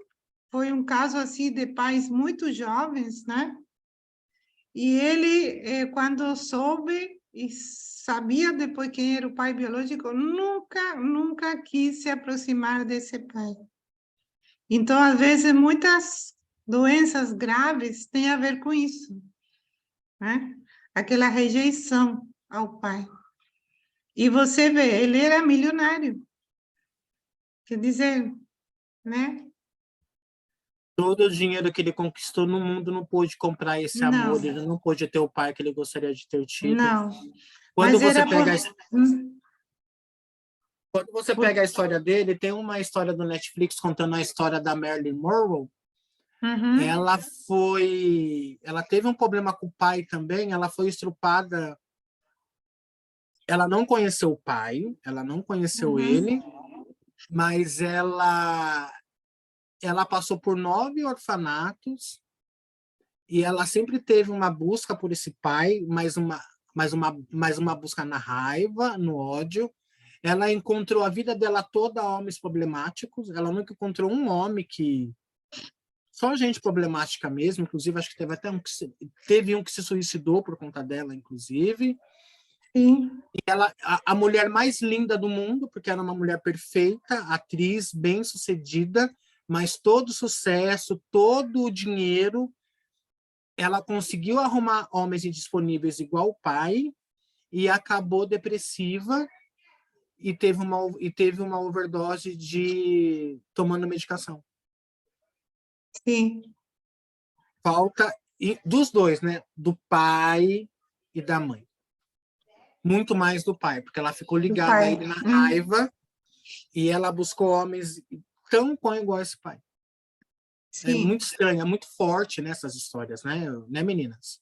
foi um caso assim de pais muito jovens, né? E ele, quando soube e sabia depois quem era o pai biológico, nunca quis se aproximar desse pai. Então, às vezes, muitas doenças graves têm a ver com isso, né? Aquela rejeição ao pai. E você vê, ele era milionário. Quer dizer, né? Todo o dinheiro que ele conquistou no mundo não pôde comprar esse amor, ele não pôde ter o pai que ele gostaria de ter tido. Não. Quando você quando você pega a história dele, tem uma história do Netflix contando a história da Marilyn Monroe. Uhum. Ela teve um problema com o pai também, ela foi estrupada. Ela não conheceu o pai, ela não conheceu ele, mas ela passou por 9 orfanatos e ela sempre teve uma busca por esse pai, mais uma busca na raiva, no ódio. Ela encontrou a vida dela toda homens problemáticos, ela nunca encontrou um homem que... Só gente problemática mesmo, inclusive acho que teve um que se suicidou por conta dela, inclusive. Sim. E ela, a mulher mais linda do mundo, porque era uma mulher perfeita, atriz, bem-sucedida, mas todo o sucesso, todo o dinheiro, ela conseguiu arrumar homens indisponíveis igual o pai e acabou depressiva e teve uma overdose tomando medicação. Sim. Falta dos dois, né? Do pai e da mãe. Muito mais do pai, porque ela ficou Do ligada a pai. ele na raiva e ela buscou homens tão igual a esse pai. É Sim. muito estranho, é muito forte nessas histórias, né, meninas?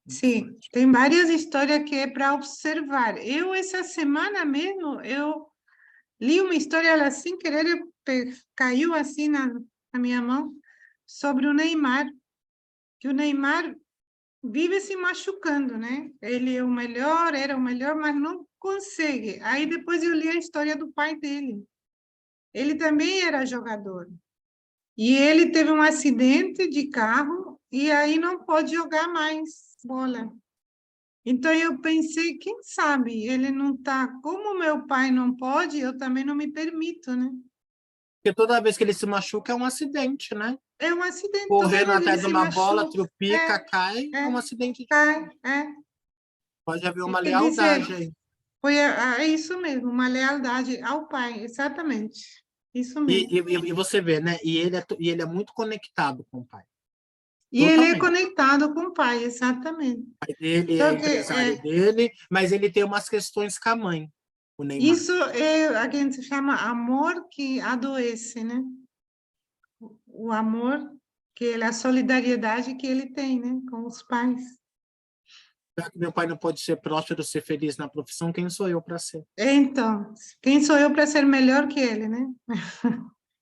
Sim, tem várias histórias que é para observar. Eu, essa semana mesmo, eu li uma história, ela sem querer caiu assim na minha mão, sobre o Neymar, que o Neymar vive se machucando, né? Ele é o melhor, era o melhor, mas não consegue. Aí depois eu li a história do pai dele. Ele também era jogador. E ele teve um acidente de carro e aí não pode jogar mais bola. Então eu pensei, quem sabe ele não está, como meu pai não pode, eu também não me permito, né? Porque toda vez que ele se machuca é um acidente, né? É um acidente, toda Correndo vez ele atrás de se uma bola, machuca, trupica, cai, é um é, acidente. cai, é. Pode haver uma Quer dizer, lealdade aí. é isso mesmo, uma lealdade ao pai, exatamente, isso E, mesmo. e, e você vê, né? E ele é muito conectado com o pai. E ele é Totalmente. conectado com o pai, exatamente. Ele é Só que empresário dele, mas ele tem umas questões com a mãe, o Neymar. isso é a que a gente chama amor que adoece, né? O amor, que é a solidariedade que ele tem, né, com os pais. Já que meu pai não pode ser próspero, ser feliz na profissão, quem sou eu para ser? Então, quem sou eu para ser melhor que ele, né?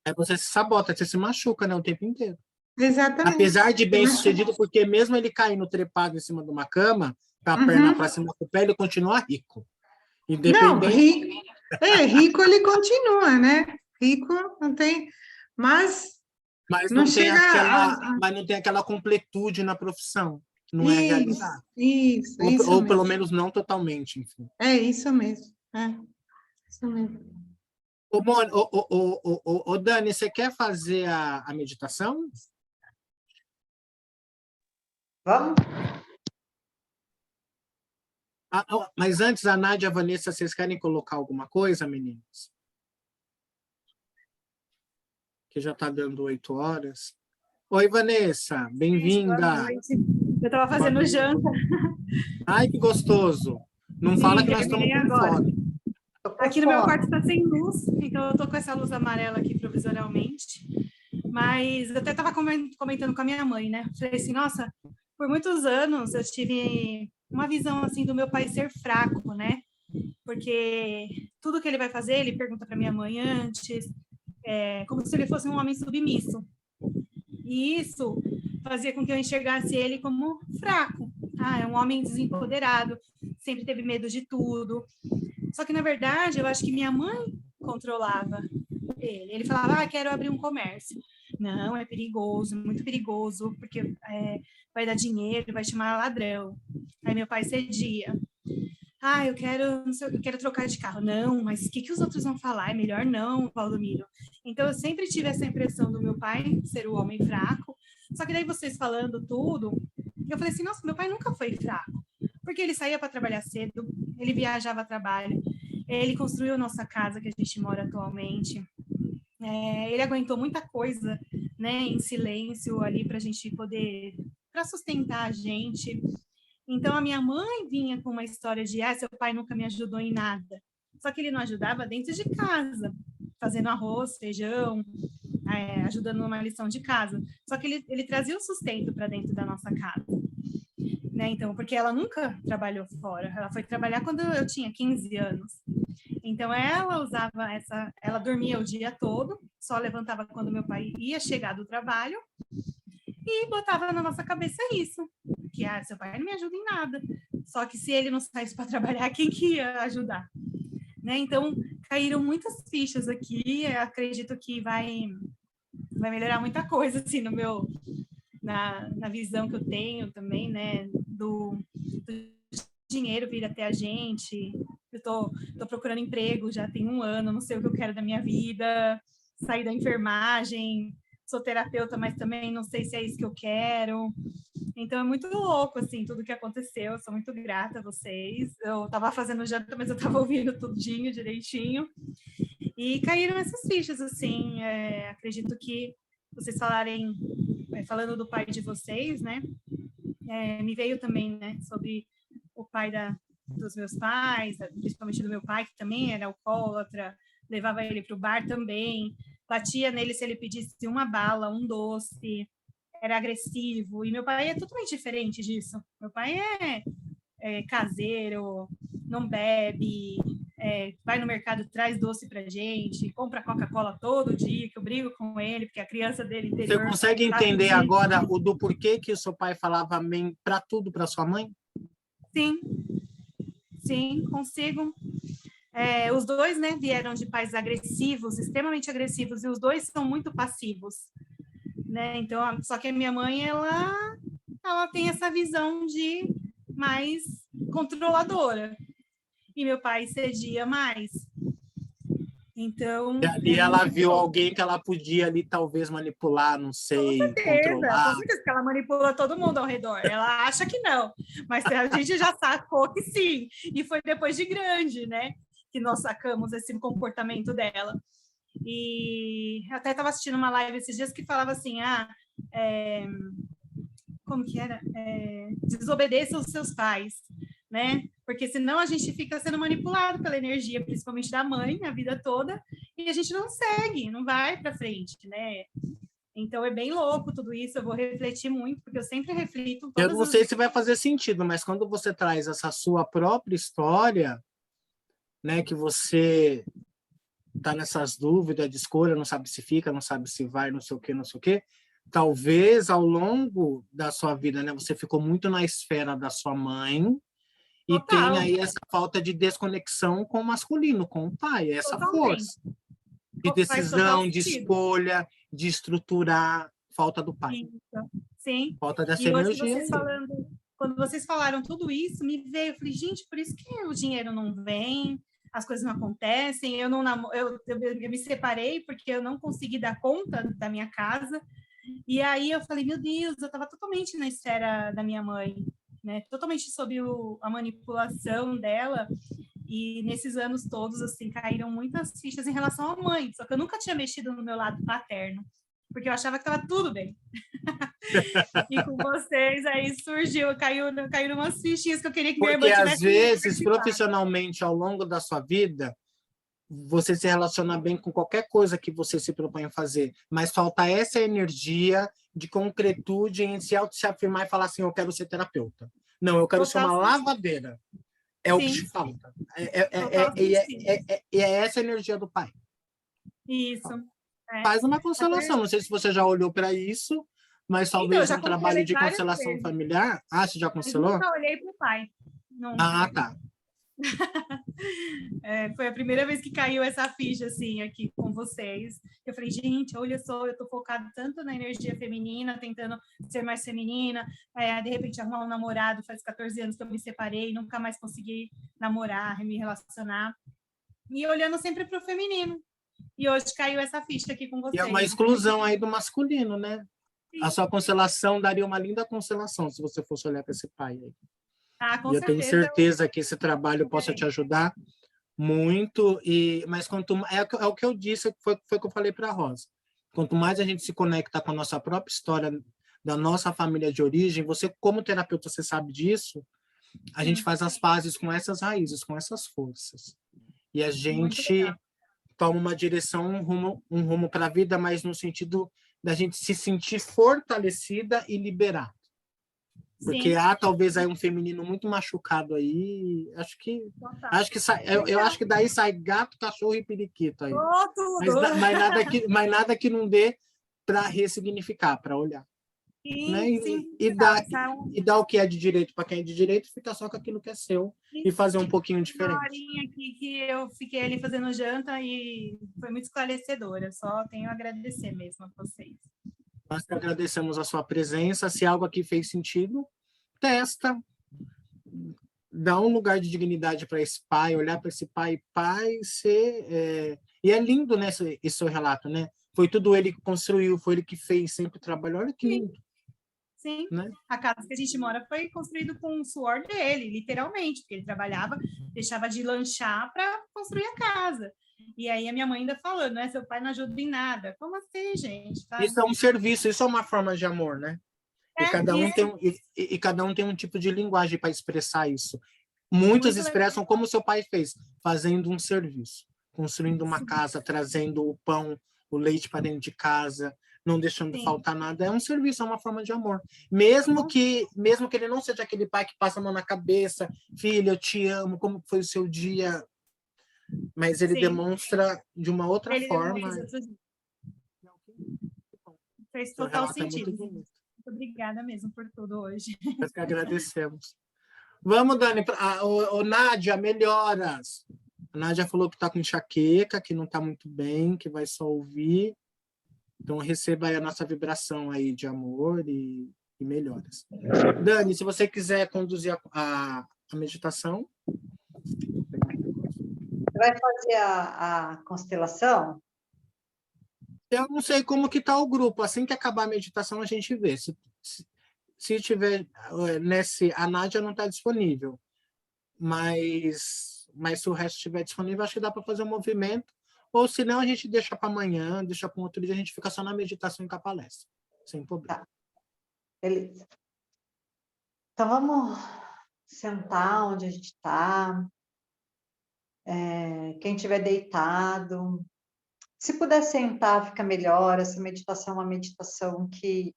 Aí você se sabota, você se machuca, né, o tempo inteiro. Exatamente. Apesar de bem-sucedido, porque mesmo ele caindo trepado em cima de uma cama, com a perna para Uhum. cima do pé, ele continua rico. Não, Independente, rico ele continua, né? Rico não tem, mas mas não não tem chega aquela completude na profissão. Não é Isso, realizado. isso Ou pelo mesmo. menos não totalmente, enfim. É isso mesmo. É isso mesmo. Ô, Dani, você quer fazer a meditação? Vamos? Mas antes, a Nádia e a Vanessa, vocês querem colocar alguma coisa, meninas? Que já está dando 8 horas. Oi, Vanessa, Gente, boa bem-vinda. noite. Eu estava fazendo janta. Ai, que gostoso. Não fala Sim, que nós estamos terminei com agora. fome. Tô com Aqui no meu fome. quarto está sem luz, então eu estou com essa luz amarela aqui provisorialmente. Mas eu até estava comentando com a minha mãe, né? Falei assim, nossa, por muitos anos eu tive uma visão assim do meu pai ser fraco, né? Porque tudo que ele vai fazer, ele pergunta para minha mãe antes, como se ele fosse um homem submisso. E isso fazia com que eu enxergasse ele como fraco. É um homem desempoderado, sempre teve medo de tudo. Só que, na verdade, eu acho que minha mãe controlava ele. Ele falava, quero abrir um comércio. Não, é perigoso, muito perigoso, porque vai dar dinheiro, vai chamar ladrão. Aí meu pai cedia. Eu quero trocar de carro. Não, mas o que os outros vão falar? É melhor não, Valdomiro. Então, eu sempre tive essa impressão do meu pai ser o homem fraco. Só que daí vocês falando tudo, eu falei assim, nossa, meu pai nunca foi fraco. Porque ele saía para trabalhar cedo, ele viajava a trabalho, ele construiu a nossa casa que a gente mora atualmente. Ele aguentou muita coisa, né, em silêncio ali para a gente poder, para sustentar a gente. Então, a minha mãe vinha com uma história de seu pai nunca me ajudou em nada. Só que ele não ajudava dentro de casa, fazendo arroz, feijão, ajudando numa lição de casa. Só que ele trazia o sustento para dentro da nossa casa. Né? Então, porque ela nunca trabalhou fora. Ela foi trabalhar quando eu tinha 15 anos. Então, ela dormia o dia todo, só levantava quando meu pai ia chegar do trabalho e botava na nossa cabeça isso, que seu pai não me ajuda em nada. Só que se ele não saísse para trabalhar, quem que ia ajudar? Né? Então, caíram muitas fichas aqui, eu acredito que vai melhorar muita coisa, assim, na visão que eu tenho também, né, do dinheiro vir até a gente. Eu tô procurando emprego, já tem 1 ano, não sei o que eu quero da minha vida, sair da enfermagem, sou terapeuta, mas também não sei se é isso que eu quero. Então, é muito louco, assim, tudo que aconteceu. Eu sou muito grata a vocês. Eu estava fazendo janta, mas eu estava ouvindo tudinho, direitinho. E caíram essas fichas, assim. Acredito que vocês falando do pai de vocês, né? Me veio também, né, sobre o pai dos meus pais, principalmente do meu pai, que também era alcoólatra, levava ele para o bar também, batia nele se ele pedisse uma bala, um doce, era agressivo. E meu pai é totalmente diferente disso. Meu pai é caseiro, não bebe, vai no mercado, traz doce pra gente, compra Coca-Cola todo dia, que eu brigo com ele, porque a criança dele interior... Você consegue entender agora o do porquê que o seu pai falava amém para tudo para sua mãe? Sim, consigo. Os dois, né, vieram de pais agressivos, extremamente agressivos, e os dois são muito passivos, né? Então, só que a minha mãe, ela tem essa visão de mais controladora, e meu pai cedia mais. Então... E ali ela viu alguém que ela podia ali talvez manipular, não sei, controlar. Com certeza que ela manipula todo mundo ao redor. Ela acha que não, mas a gente já sacou que sim. E foi depois de grande, né, que nós sacamos esse comportamento dela. E até estava assistindo uma live esses dias que falava assim, como que era? Desobedeça os seus pais, né? Porque senão a gente fica sendo manipulado pela energia, principalmente da mãe, a vida toda, e a gente não segue, não vai para frente, né? Então é bem louco tudo isso, eu vou refletir muito, porque eu sempre reflito. Eu não sei se vai fazer sentido, mas quando você traz essa sua própria história, né, que você tá nessas dúvidas de escolha, não sabe se fica, não sabe se vai, não sei o quê, talvez ao longo da sua vida, né, você ficou muito na esfera da sua mãe, e tem aí essa falta de desconexão com o masculino, com o pai, essa força de decisão, de escolha, de estruturar, falta do pai. Sim. Falta dessa energia. Quando vocês falaram tudo isso, me veio, eu falei, gente, por isso que o dinheiro não vem, as coisas não acontecem, eu me separei porque eu não consegui dar conta da minha casa, e aí eu falei, meu Deus, eu estava totalmente na esfera da minha mãe, né? Totalmente sob a manipulação dela, e nesses anos todos, assim, caíram muitas fichas em relação à mãe, só que eu nunca tinha mexido no meu lado paterno, porque eu achava que estava tudo bem. E com vocês, aí caiu umas fichinhas que eu queria que minha irmã tivesse. Porque, às vezes, profissionalmente, ao longo da sua vida, você se relaciona bem com qualquer coisa que você se propõe a fazer, mas falta essa energia de concretude em se afirmar e falar assim, eu quero ser terapeuta. Não, eu quero ser uma lavadeira. É o que te falta. É essa energia do pai. Isso. Faz uma constelação. Não sei se você já olhou para isso, mas talvez um trabalho de constelação familiar. Ah, você já constelou? Eu nunca olhei para o pai. Não. Ah, tá. Foi a primeira vez que caiu essa ficha, assim, aqui com vocês. Eu falei, gente, olha só, eu tô focada tanto na energia feminina, tentando ser mais feminina, de repente arrumar um namorado, faz 14 anos que eu me separei, nunca mais consegui namorar, me relacionar, e olhando sempre para o feminino. E hoje caiu essa ficha aqui com vocês. E é uma exclusão aí do masculino, né? Sim. A sua constelação daria uma linda constelação, se você fosse olhar para esse pai aí. Com e eu tenho certeza que esse trabalho possa te ajudar muito, mas é o que eu disse, foi o que eu falei para a Rosa. Quanto mais a gente se conecta com a nossa própria história, da nossa família de origem, você, como terapeuta, você sabe disso, a gente faz as pazes com essas raízes, com essas forças. E a gente toma uma direção, um rumo para a vida, mas no sentido da gente se sentir fortalecida e liberada. Porque há talvez aí um feminino muito machucado aí, acho que daí sai gato, cachorro e periquito aí. Mas nada que não dê para ressignificar, para olhar. Sim, né? sim. E dar o que é de direito para quem é de direito, fica só com aquilo que é seu e fazer um pouquinho diferente. Uma horinha aqui que eu fiquei ali fazendo janta e foi muito esclarecedora, só tenho a agradecer mesmo a vocês. Nós que agradecemos a sua presença. Se algo aqui fez sentido, testa, dá um lugar de dignidade para esse pai, olhar para esse pai ser... E é lindo, né, esse seu relato, né? Foi tudo ele que construiu, foi ele que fez, sempre trabalhou. Olha que lindo. Sim, né? A casa que a gente mora foi construída com o suor dele, literalmente, porque ele trabalhava, deixava de lanchar para construir a casa. E aí a minha mãe ainda falando, né? Seu pai não ajuda em nada. Como assim, gente? Tá? Isso é um serviço, isso é uma forma de amor, né? E cada um isso. tem e cada um tem um tipo de linguagem para expressar isso. Muitos Muito expressam como seu pai fez, fazendo um serviço, construindo uma Sim. casa, trazendo o pão, o leite para dentro de casa, não deixando Sim. faltar nada. É um serviço, é uma forma de amor. Mesmo que ele não seja aquele pai que passa a mão na cabeça, filha, eu te amo, como foi o seu dia, mas ele Sim. demonstra de uma outra Ele forma. demonstra isso. Fez Seu total relato é muito sentido. bonito. Muito obrigada mesmo por tudo hoje. Nós que agradecemos. Vamos, Dani. Nádia, melhoras. A Nádia falou que está com enxaqueca, que não está muito bem, que vai só ouvir. Então, receba aí a nossa vibração aí de amor e melhoras. Dani, se você quiser conduzir a meditação. Você vai fazer a constelação? Eu não sei como que está o grupo. Assim que acabar a meditação, a gente vê. Se tiver a Nádia não está disponível. Mas se o resto estiver disponível, acho que dá para fazer um movimento. Ou se não, a gente deixa para amanhã, deixa para um outro dia, a gente fica só na meditação e com a palestra. Sem problema. Tá. Beleza. Então, vamos sentar onde a gente está. Quem estiver deitado, se puder sentar, fica melhor. Essa meditação é uma meditação que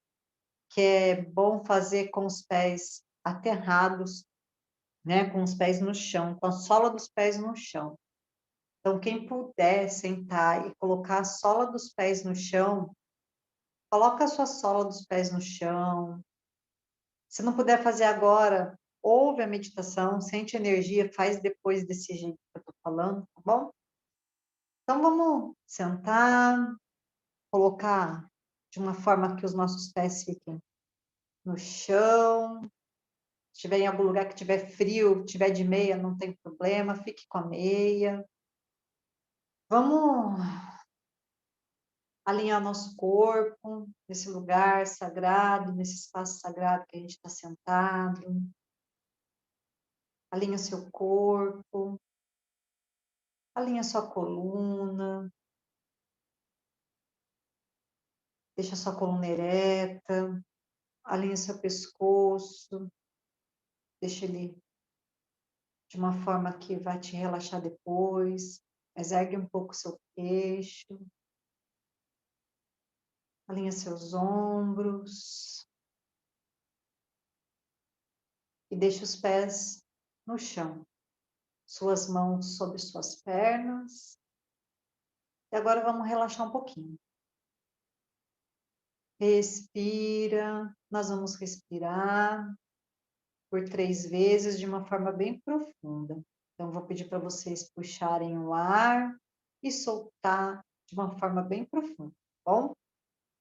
é bom fazer com os pés aterrados, né? Com os pés no chão, com a sola dos pés no chão. Então, quem puder sentar e colocar a sola dos pés no chão, coloca a sua sola dos pés no chão. Se não puder fazer agora, ouve a meditação, sente a energia, faz depois desse jeito que eu estou falando, tá bom? Então, vamos sentar, colocar de uma forma que os nossos pés fiquem no chão. Se estiver em algum lugar que tiver frio, tiver de meia, não tem problema, fique com a meia. Vamos alinhar nosso corpo nesse lugar sagrado, nesse espaço sagrado que a gente está sentado. Alinha o seu corpo, alinha sua coluna, deixa sua coluna ereta, alinha seu pescoço, deixa ele de uma forma que vai te relaxar depois, mas ergue um pouco seu queixo, alinha seus ombros e deixa os pés no chão, suas mãos sobre suas pernas. E agora vamos relaxar um pouquinho. Respira, nós vamos respirar por 3 vezes de uma forma bem profunda. Então, vou pedir para vocês puxarem o ar e soltar de uma forma bem profunda, tá bom?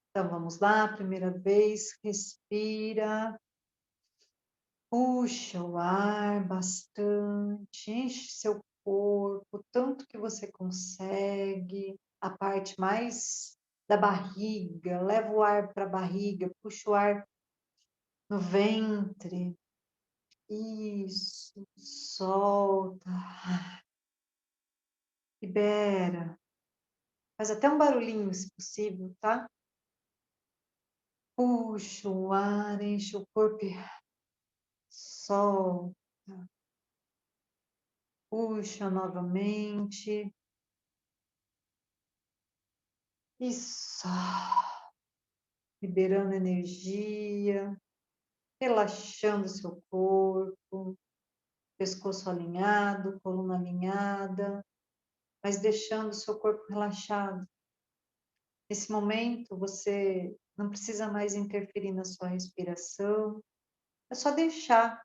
Então, vamos lá, primeira vez, respira, puxa o ar bastante, enche seu corpo, tanto que você consegue, a parte mais da barriga, leva o ar para a barriga, puxa o ar no ventre, isso, solta, libera, faz até um barulhinho, se possível, tá? Puxa o ar, enche o corpo e solta. Puxa novamente. E solta. Liberando energia, relaxando seu corpo, pescoço alinhado, coluna alinhada, mas deixando o seu corpo relaxado. Nesse momento, você não precisa mais interferir na sua respiração, é só deixar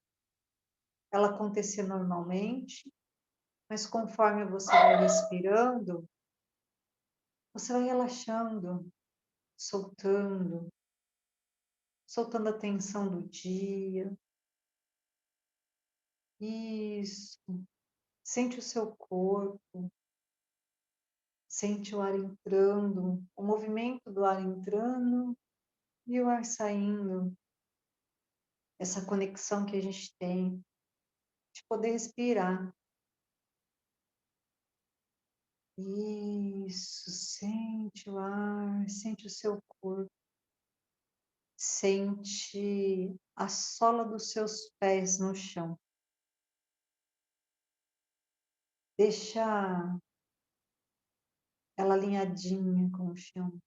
ela acontecer normalmente, mas conforme você vai respirando, você vai relaxando, soltando, soltando a tensão do dia. Isso. Sente o seu corpo, sente o ar entrando, o movimento do ar entrando e o ar saindo. Essa conexão que a gente tem de poder respirar. Isso, sente o ar, sente o seu corpo. Sente a sola dos seus pés no chão. Deixa ela alinhadinha com o chão.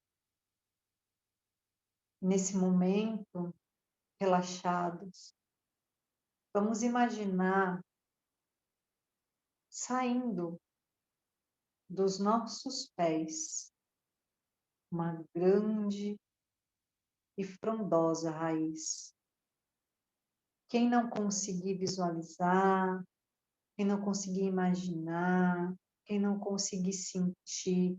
Nesse momento, relaxados, vamos imaginar saindo dos nossos pés uma grande e frondosa raiz. Quem não conseguir visualizar, quem não conseguir imaginar, quem não conseguir sentir,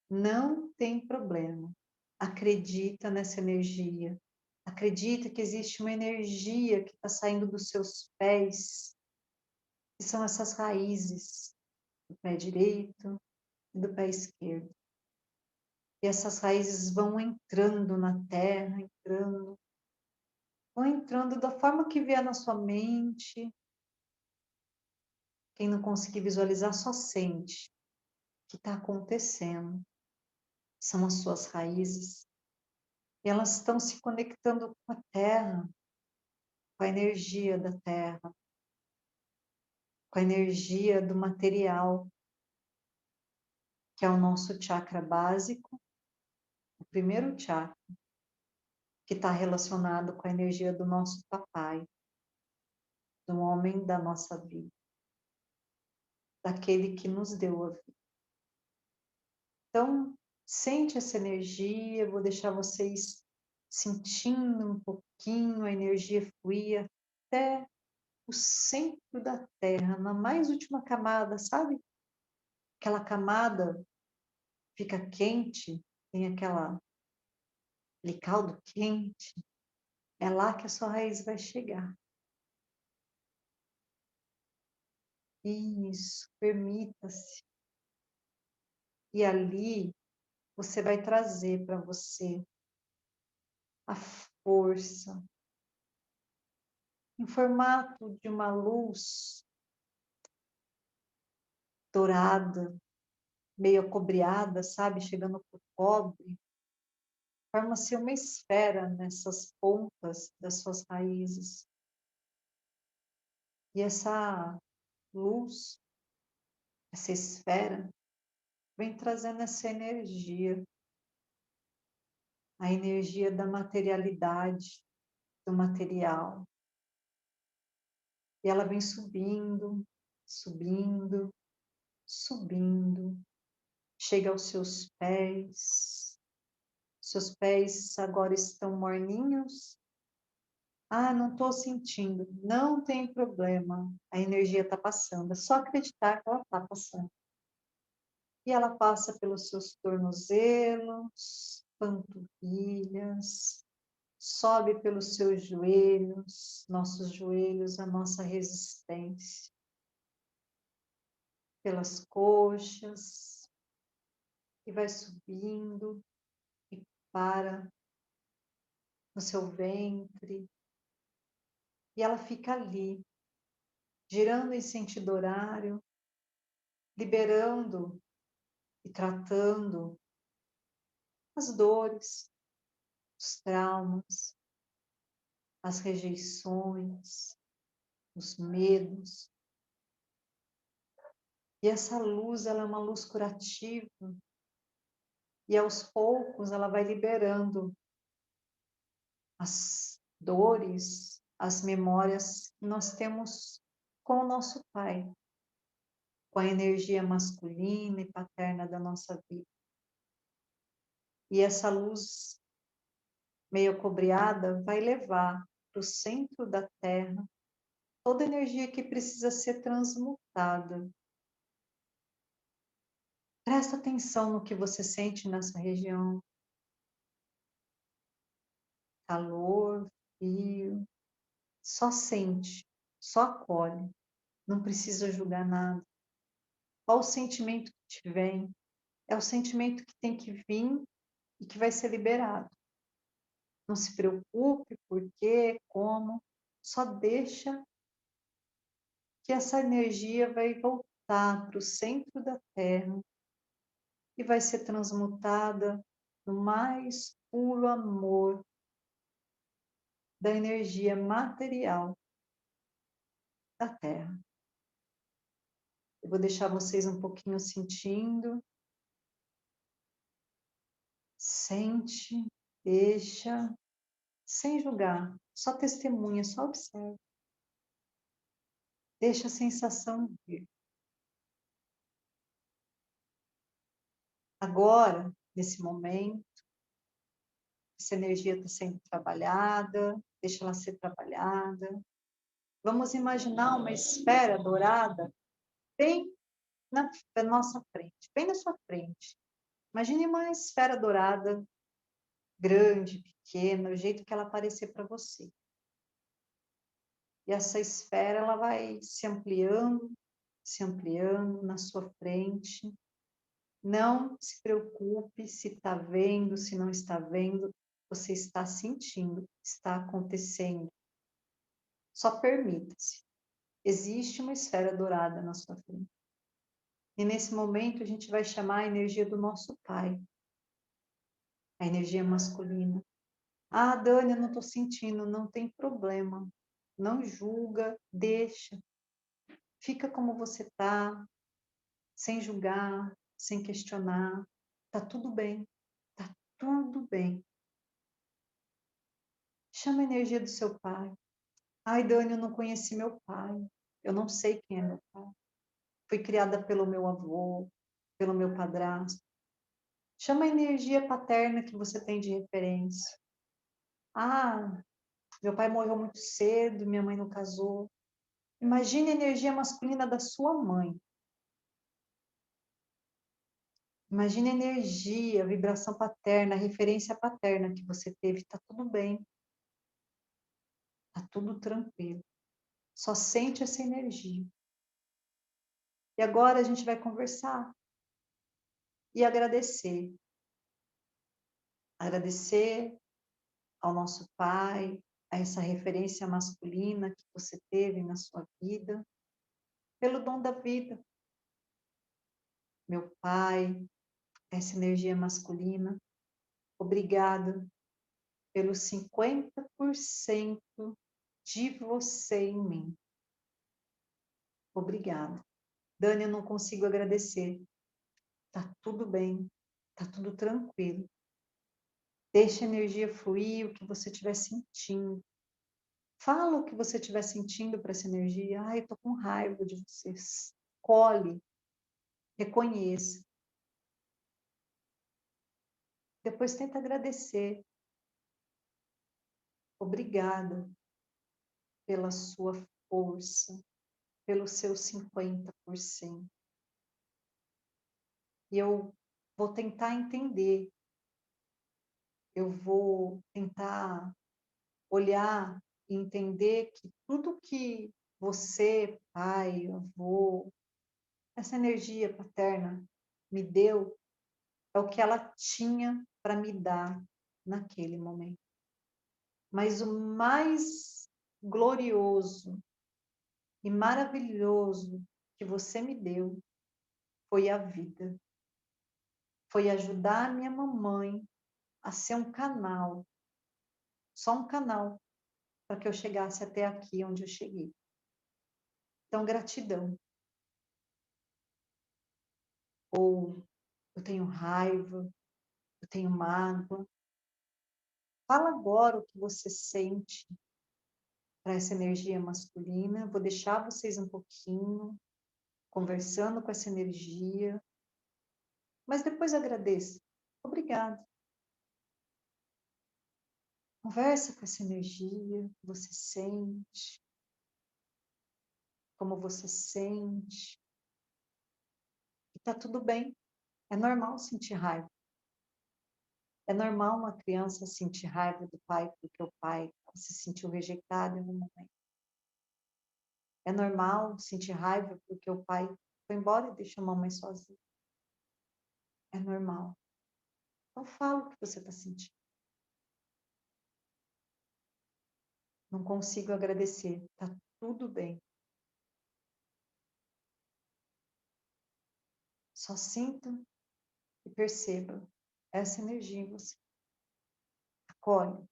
não tem problema. Acredita nessa energia. Acredita que existe uma energia que está saindo dos seus pés, que são essas raízes do pé direito e do pé esquerdo. E essas raízes vão entrando na terra, vão entrando da forma que vier na sua mente. Quem não conseguir visualizar, só sente o que está acontecendo. São as suas raízes. E elas estão se conectando com a terra, com a energia da terra, com a energia do material, que é o nosso chakra básico, o primeiro chakra, que está relacionado com a energia do nosso papai, do homem da nossa vida, daquele que nos deu a vida. Então, sente essa energia, vou deixar vocês sentindo um pouquinho a energia fluir até o centro da Terra, na mais última camada, sabe? Aquela camada fica quente, tem aquele caldo quente, é lá que a sua raiz vai chegar. Isso, permita-se. E ali você vai trazer para você a força, em formato de uma luz dourada, meio acobreada, sabe? Chegando para o cobre. Forma-se uma esfera nessas pontas das suas raízes. E essa luz, essa esfera, vem trazendo essa energia. A energia da materialidade, do material. E ela vem subindo, subindo, subindo. Chega aos seus pés. Seus pés agora estão morninhos. Ah, não estou sentindo. Não tem problema. A energia está passando. É só acreditar que ela está passando. E ela passa pelos seus tornozelos, panturrilhas, sobe pelos seus joelhos, nossos joelhos, a nossa resistência. Pelas coxas. E vai subindo e para no seu ventre. E ela fica ali, girando em sentido horário, liberando e tratando as dores, os traumas, as rejeições, os medos. E essa luz, ela é uma luz curativa. E aos poucos ela vai liberando as dores, as memórias que nós temos com o nosso pai, com a energia masculina e paterna da nossa vida. E essa luz meio cobreada vai levar para o centro da Terra toda a energia que precisa ser transmutada. Presta atenção no que você sente nessa região. Calor, frio. Só sente, só acolhe. Não precisa julgar nada. Qual o sentimento que te vem? É o sentimento que tem que vir e que vai ser liberado. Não se preocupe por quê, como. Só deixa que essa energia vai voltar para o centro da Terra e vai ser transmutada no mais puro amor da energia material da Terra. Eu vou deixar vocês um pouquinho sentindo. Sente, deixa, sem julgar, só testemunha, só observa. Deixa a sensação vir. Agora, nesse momento, essa energia está sendo trabalhada, deixa ela ser trabalhada. Vamos imaginar uma esfera dourada bem na nossa frente, bem na sua frente. Imagine uma esfera dourada, grande, pequena, o jeito que ela aparecer para você. E essa esfera, ela vai se ampliando na sua frente. Não se preocupe se está vendo, se não está vendo, você está sentindo, está acontecendo. Só permita-se. Existe uma esfera dourada na sua frente. E nesse momento a gente vai chamar a energia do nosso Pai, a energia masculina. Ah, Dani, eu não estou sentindo, não tem problema. Não julga, deixa. Fica como você está, sem julgar, sem questionar. Tá tudo bem, tá tudo bem. Chama a energia do seu pai. Ai, Dani, eu não conheci meu pai. Eu não sei quem é meu pai. Fui criada pelo meu avô, pelo meu padrasto. Chama a energia paterna que você tem de referência. Ah, meu pai morreu muito cedo, minha mãe não casou. Imagine a energia masculina da sua mãe. Imagine a energia, a vibração paterna, a referência paterna que você teve. Está tudo bem. Está tudo tranquilo. Só sente essa energia. E agora a gente vai conversar e agradecer. Agradecer ao nosso pai, a essa referência masculina que você teve na sua vida, pelo dom da vida. Meu pai, essa energia masculina, obrigada pelos 50% de você em mim. Obrigada. Dani, eu não consigo agradecer. Tá tudo bem, tá tudo tranquilo. Deixa a energia fluir, o que você estiver sentindo. Fala o que você estiver sentindo para essa energia. Ai, eu tô com raiva de vocês. Colhe, reconheça. Depois tenta agradecer. Obrigada pela sua força, pelo seu 50%. E eu vou tentar entender. Eu vou tentar olhar e entender que tudo que você, pai, avô, essa energia paterna me deu é o que ela tinha para me dar naquele momento. Mas o mais glorioso e maravilhoso que você me deu foi a vida. Foi ajudar a minha mamãe a ser um canal, só um canal, para que eu chegasse até aqui onde eu cheguei. Então, gratidão. Ou eu tenho raiva, eu tenho mágoa. Fala agora o que você sente para essa energia masculina. Vou deixar vocês um pouquinho conversando com essa energia, mas depois agradeça. Obrigada. Conversa com essa energia, que você sente, como você sente. E tá tudo bem. É normal sentir raiva. É normal uma criança sentir raiva do pai porque o pai se sentiu rejeitado em um momento. É normal sentir raiva porque o pai foi embora e deixou a mamãe sozinha. É normal. Então fala o que você está sentindo. Não consigo agradecer. Tá tudo bem. Só sinta e perceba essa energia em você. Acolhe.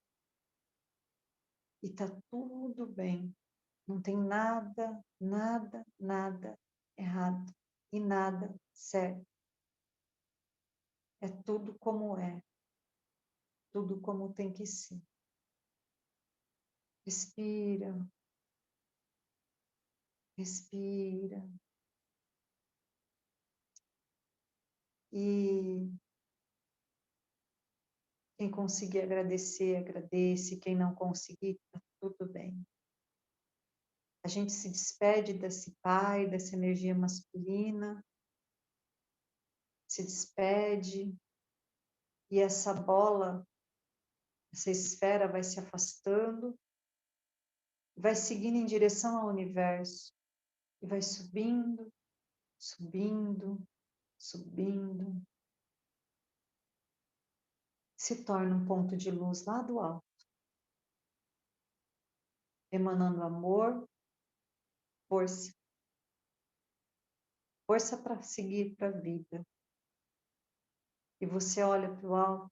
E está tudo bem. Não tem nada, nada, nada errado e nada certo. É tudo como é. Tudo como tem que ser. Respira. Respira. E quem conseguir agradecer, agradece. Quem não conseguir, está tudo bem. A gente se despede desse pai, dessa energia masculina. Se despede. E essa bola, essa esfera vai se afastando. Vai seguindo em direção ao universo. E vai subindo, subindo, subindo. Se torna um ponto de luz lá do alto. Emanando amor, força. Força para seguir para a vida. E você olha para o alto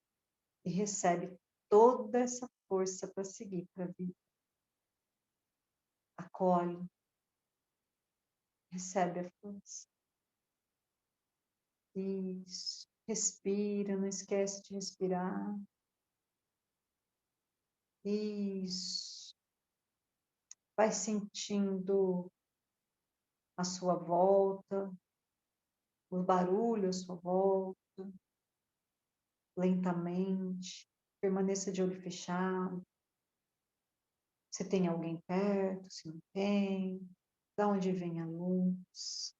e recebe toda essa força para seguir para a vida. Acolhe. Recebe a força. Isso. Respira, não esquece de respirar. Isso. Vai sentindo a sua volta, o barulho à sua volta, lentamente. Permaneça de olho fechado. Se tem alguém perto, se não tem. De onde vem a luz.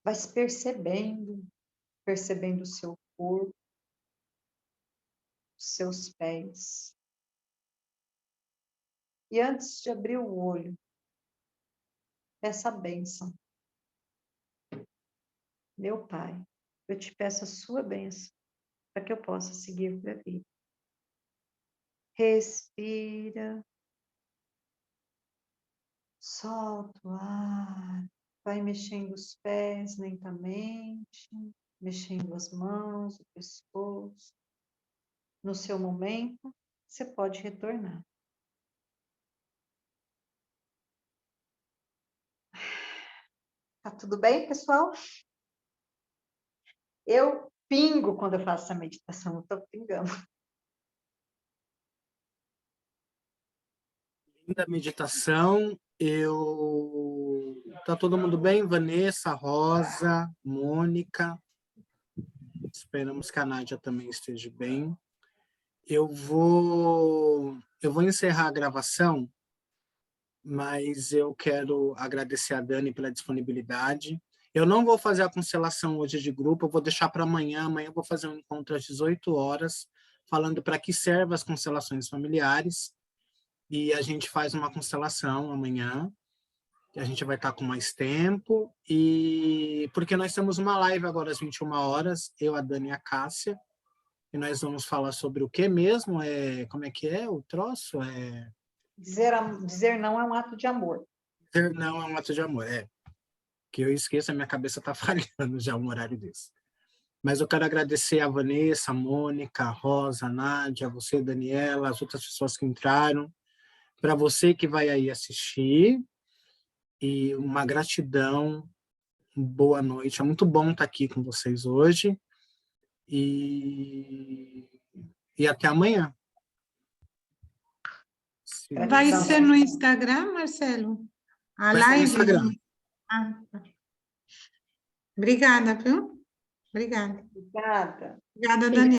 Vai se percebendo, percebendo o seu corpo, os seus pés. E antes de abrir o olho, peça a bênção. Meu Pai, eu te peço a sua bênção para que eu possa seguir para a vida. Respira. Solta o ar. Vai mexendo os pés lentamente, mexendo as mãos, o pescoço. No seu momento, você pode retornar. Tá tudo bem, pessoal? Eu pingo quando eu faço essa meditação, eu estou pingando. Da meditação, tá todo mundo bem? Vanessa, Rosa, Mônica. Esperamos que a Nádia também esteja bem. Eu vou encerrar a gravação, mas eu quero agradecer a Dani pela disponibilidade. Eu não vou fazer a constelação hoje de grupo, eu vou deixar para amanhã. Amanhã eu vou fazer um encontro às 18 horas, falando para que servem as constelações familiares. E a gente faz uma constelação amanhã. A gente vai estar com mais tempo. E porque nós temos uma live agora às 21 horas, eu, a Dani e a Cássia. E nós vamos falar sobre o que mesmo? Como é que é o troço? Dizer não é um ato de amor. Dizer não é um ato de amor. Que eu esqueço, a minha cabeça está falhando já um horário desse. Mas eu quero agradecer a Vanessa, a Mônica, a Rosa, a Nádia, você, Daniela, as outras pessoas que entraram. Para você que vai aí assistir. E uma gratidão. Boa noite. É muito bom estar aqui com vocês hoje. E até amanhã. Vai ser no Instagram, Marcelo? A Vai live? ser no Instagram. Obrigada, viu? Obrigada. Obrigada. Obrigada, Daniela.